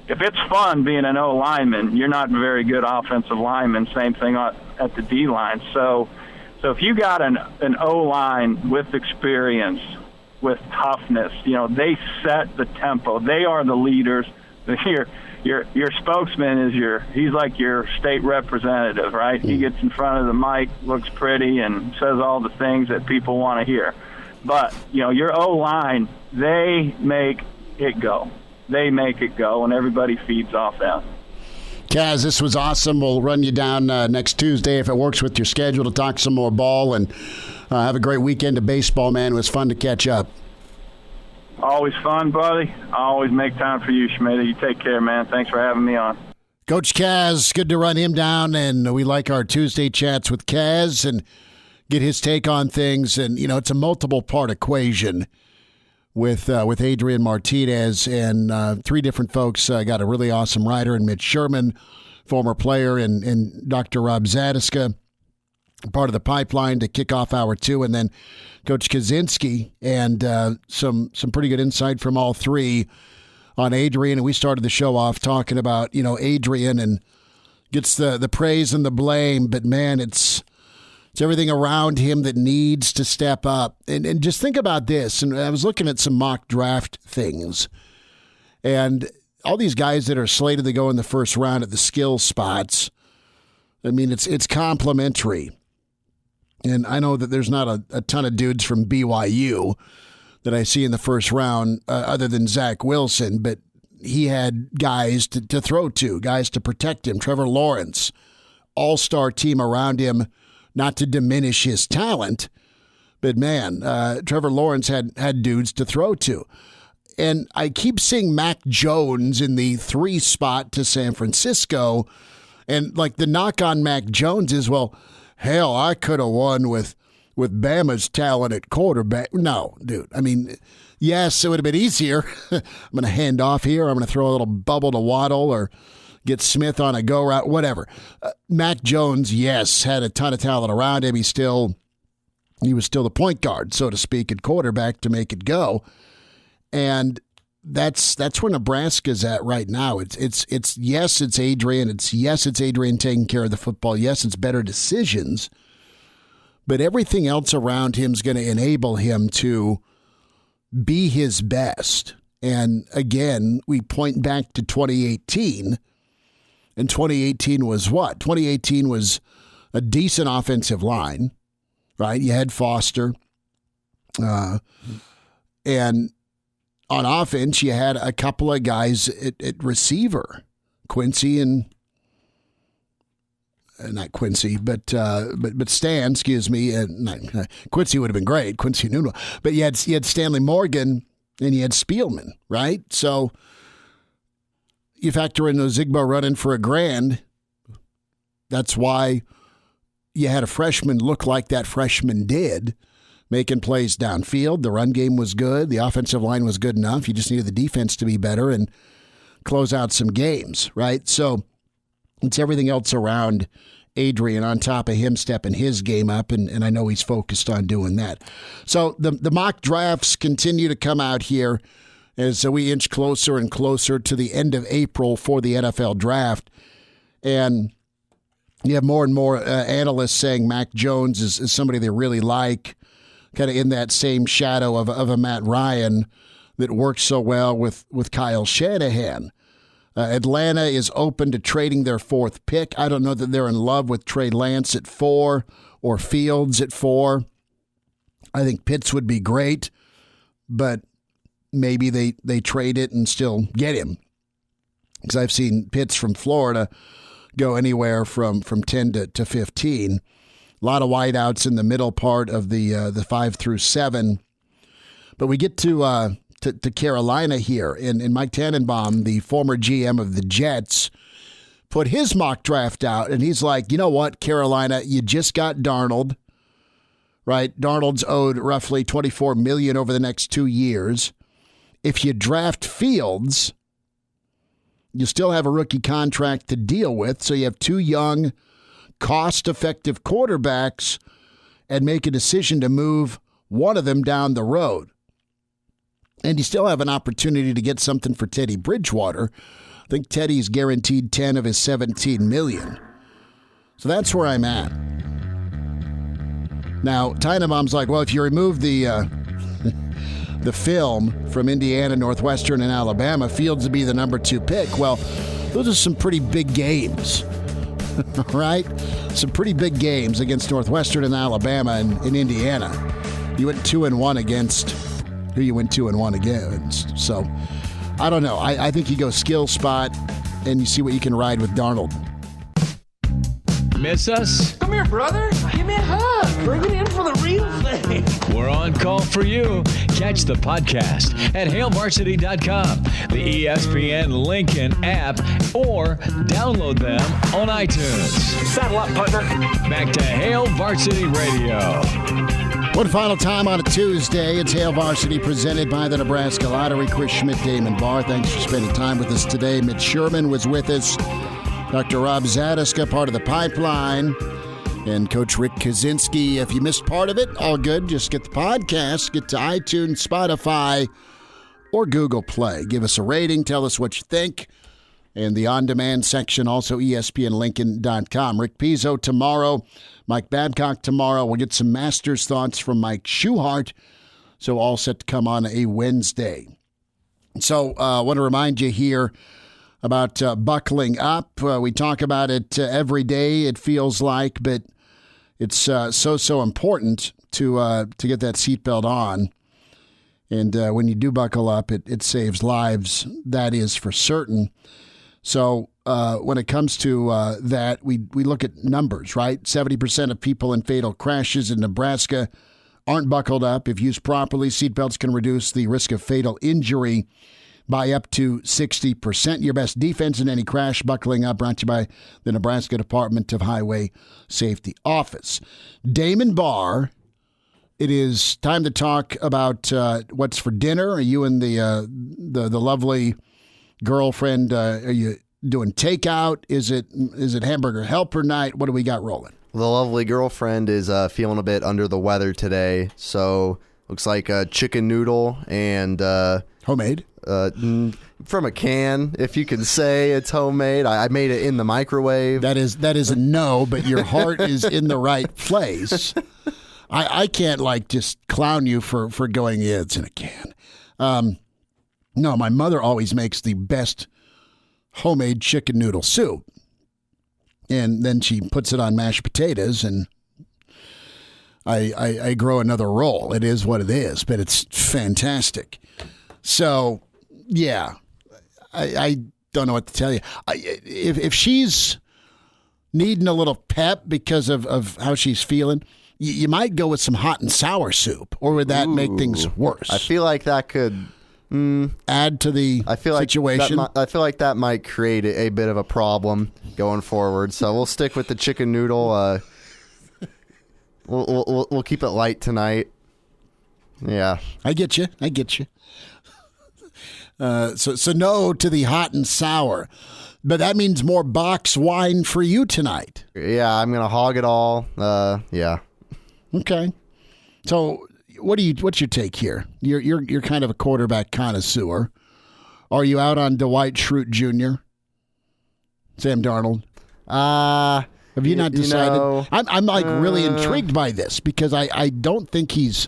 If it's fun being an O-lineman, you're not a very good offensive lineman. Same thing at the D-line. So if you got an O-line with experience, with toughness, they set the tempo. They are the leaders. Your spokesman he's like your state representative, right? He gets in front of the mic, looks pretty, and says all the things that people want to hear. But, your O-line, they make it go. They make it go, and everybody feeds off that. Kaz, this was awesome. We'll run you down next Tuesday if it works with your schedule to talk some more ball, and have a great weekend of baseball, man. It was fun to catch up. Always fun, buddy. I always make time for you, Schmidt. You take care, man. Thanks for having me on. Coach Kaz, good to run him down, and we like our Tuesday chats with Kaz and get his take on things. And, it's a multiple-part equation with Adrian Martinez, and three different folks. Got a really awesome writer in Mitch Sherman, former player, and Dr. Rob Zatechka, part of the pipeline to kick off hour two, and then Coach Kazcenski, and some pretty good insight from all three on Adrian. And we started the show off talking about, Adrian, and gets the praise and the blame, but man, it's everything around him that needs to step up. And just think about this. And I was looking at some mock draft things, and all these guys that are slated to go in the first round at the skill spots, I mean, it's complimentary. And I know that there's not a ton of dudes from BYU that I see in the first round other than Zach Wilson, but he had guys to throw to, guys to protect him. Trevor Lawrence, all-star team around him, not to diminish his talent, but man, Trevor Lawrence had dudes to throw to. And I keep seeing Mac Jones in the 3 spot to San Francisco, and like the knock on Mac Jones is, well, hell, I could have won with Bama's talent at quarterback. No, dude. I mean, yes, it would have been easier. I'm going to hand off here. I'm going to throw a little bubble to Waddle or get Smith on a go route, whatever. Mac Jones, yes, had a ton of talent around him. He was still the point guard, so to speak, at quarterback to make it go. And that's where Nebraska's at right now. It's yes, it's Adrian. It's Adrian taking care of the football. Yes, it's better decisions. But everything else around him is going to enable him to be his best. And again, we point back to 2018. And 2018 was what? 2018 was a decent offensive line, right? You had Foster. And on offense, you had a couple of guys at receiver, Quincy and not Quincy, but Stan. Excuse me, and Quincy would have been great, Quincy Nuno. But you had Stanley Morgan and you had Spielman, right? So you factor in Ozigbo running for $1,000. That's why you had a freshman look like that freshman did, making plays downfield. The run game was good. The offensive line was good enough. You just needed the defense to be better and close out some games, right? So it's everything else around Adrian on top of him stepping his game up, and I know he's focused on doing that. So the mock drafts continue to come out here as we inch closer and closer to the end of April for the NFL draft. And you have more and more analysts saying Mac Jones is somebody they really like, kind of in that same shadow of a Matt Ryan that works so well with Kyle Shanahan. Atlanta is open to trading their 4th pick. I don't know that they're in love with Trey Lance at 4 or Fields at 4. I think Pitts would be great, but maybe they trade it and still get him. Because I've seen Pitts from Florida go anywhere from 10 to 15. A lot of wideouts in the middle part of the 5 through 7. But we get to Carolina here, and Mike Tannenbaum, the former GM of the Jets, put his mock draft out, and he's like, you know what, Carolina, you just got Darnold, right? Darnold's owed roughly $24 million over the next 2 years. If you draft Fields, you still have a rookie contract to deal with, so you have 2 young, cost-effective quarterbacks, and make a decision to move one of them down the road. And you still have an opportunity to get something for Teddy Bridgewater. I think Teddy's guaranteed 10 of his $17 million. So that's where I'm at. Now, Tannenbaum's like, well, if you remove the film from Indiana, Northwestern, and Alabama, Fields would be the number 2 pick. Well, those are some pretty big games, right? Some pretty big games against Northwestern and Alabama and in Indiana. You went 2-1 against who you went 2-1 against. So, I don't know. I think you go skill spot and you see what you can ride with Darnold. Miss us? Come here, brother. Give me a hug. Bring it in for the real thing. We're on call for you. Catch the podcast at HailVarsity.com, the ESPN Lincoln app, or download them on iTunes. Saddle up, partner. Back to Hail Varsity Radio. One final time on a Tuesday. It's Hail Varsity presented by the Nebraska Lottery. Chris Schmidt, Damon, Barr. Thanks for spending time with us today. Mitch Sherman was with us. Dr. Rob Zatechka, part of the pipeline. And Coach Rick Kazcenski. If you missed part of it, all good. Just get the podcast, get to iTunes, Spotify, or Google Play. Give us a rating. Tell us what you think. And the on-demand section, also ESPNLincoln.com. Rick Pizzo tomorrow. Mike Babcock tomorrow. We'll get some Masters thoughts from Mike Schuhart. So all set to come on a Wednesday. So I want to remind you here about buckling up. We talk about it every day, it feels like, but it's so important to get that seatbelt on. And when you do buckle up, it saves lives. That is for certain. So when it comes to that, we look at numbers, right? 70% of people in fatal crashes in Nebraska aren't buckled up. If used properly, seatbelts can reduce the risk of fatal injury by up to 60%. Your best defense in any crash, buckling up, brought to you by the Nebraska Department of Highway Safety Office. Damon, Barr, it is time to talk about what's for dinner. Are you and the lovely girlfriend, are you doing takeout? Is it hamburger helper night? What do we got rolling? The lovely girlfriend is feeling a bit under the weather today, so looks like a chicken noodle and homemade. From a can, if you can say it's homemade. I made it in the microwave. That is a no, but your heart is in the right place. I can't just clown you for going, yeah, it's in a can. No, my mother always makes the best homemade chicken noodle soup. And then she puts it on mashed potatoes, and I grow another roll. It is what it is, but it's fantastic. So, yeah, I don't know what to tell you. If she's needing a little pep because of how she's feeling, you might go with some hot and sour soup, or would that make things worse? I feel like that could add to the situation. I feel like that might create a bit of a problem going forward. So we'll stick with the chicken noodle. We'll keep it light tonight. Yeah, I get you. So no to the hot and sour, but that means more box wine for you tonight. Yeah, I'm gonna hog it all. Yeah. Okay. So what's your take here? You're kind of a quarterback connoisseur. Are you out on Dwight Schrute Jr., Sam Darnold? Have you not decided? I'm like really intrigued by this because I don't think he's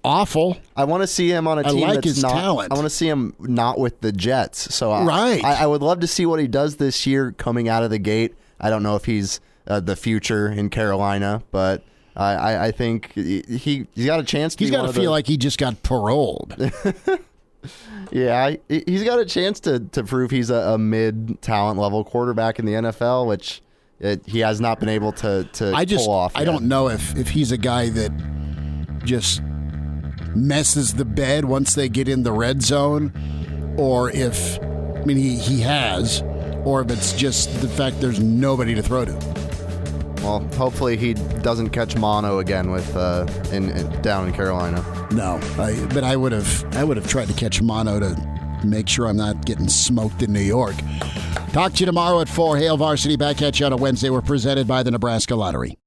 awful. I want to see him on a team like that's his not. talent. I want to see him not with the Jets. So right. I would love to see what he does this year coming out of the gate. I don't know if he's the future in Carolina, but I think he's got a chance to. He's got to feel like he just got paroled. Yeah, he's got a chance to prove he's a mid-talent level quarterback in the NFL, which he has not been able to pull off yet. I don't know if he's a guy that just messes the bed once they get in the red zone, or if, he has, or if it's just the fact there's nobody to throw to. Well, hopefully he doesn't catch mono again with down in Carolina. No, but I would have tried to catch mono to make sure I'm not getting smoked in New York. Talk to you tomorrow at 4. Hail Varsity back at you on a Wednesday. We're presented by the Nebraska Lottery.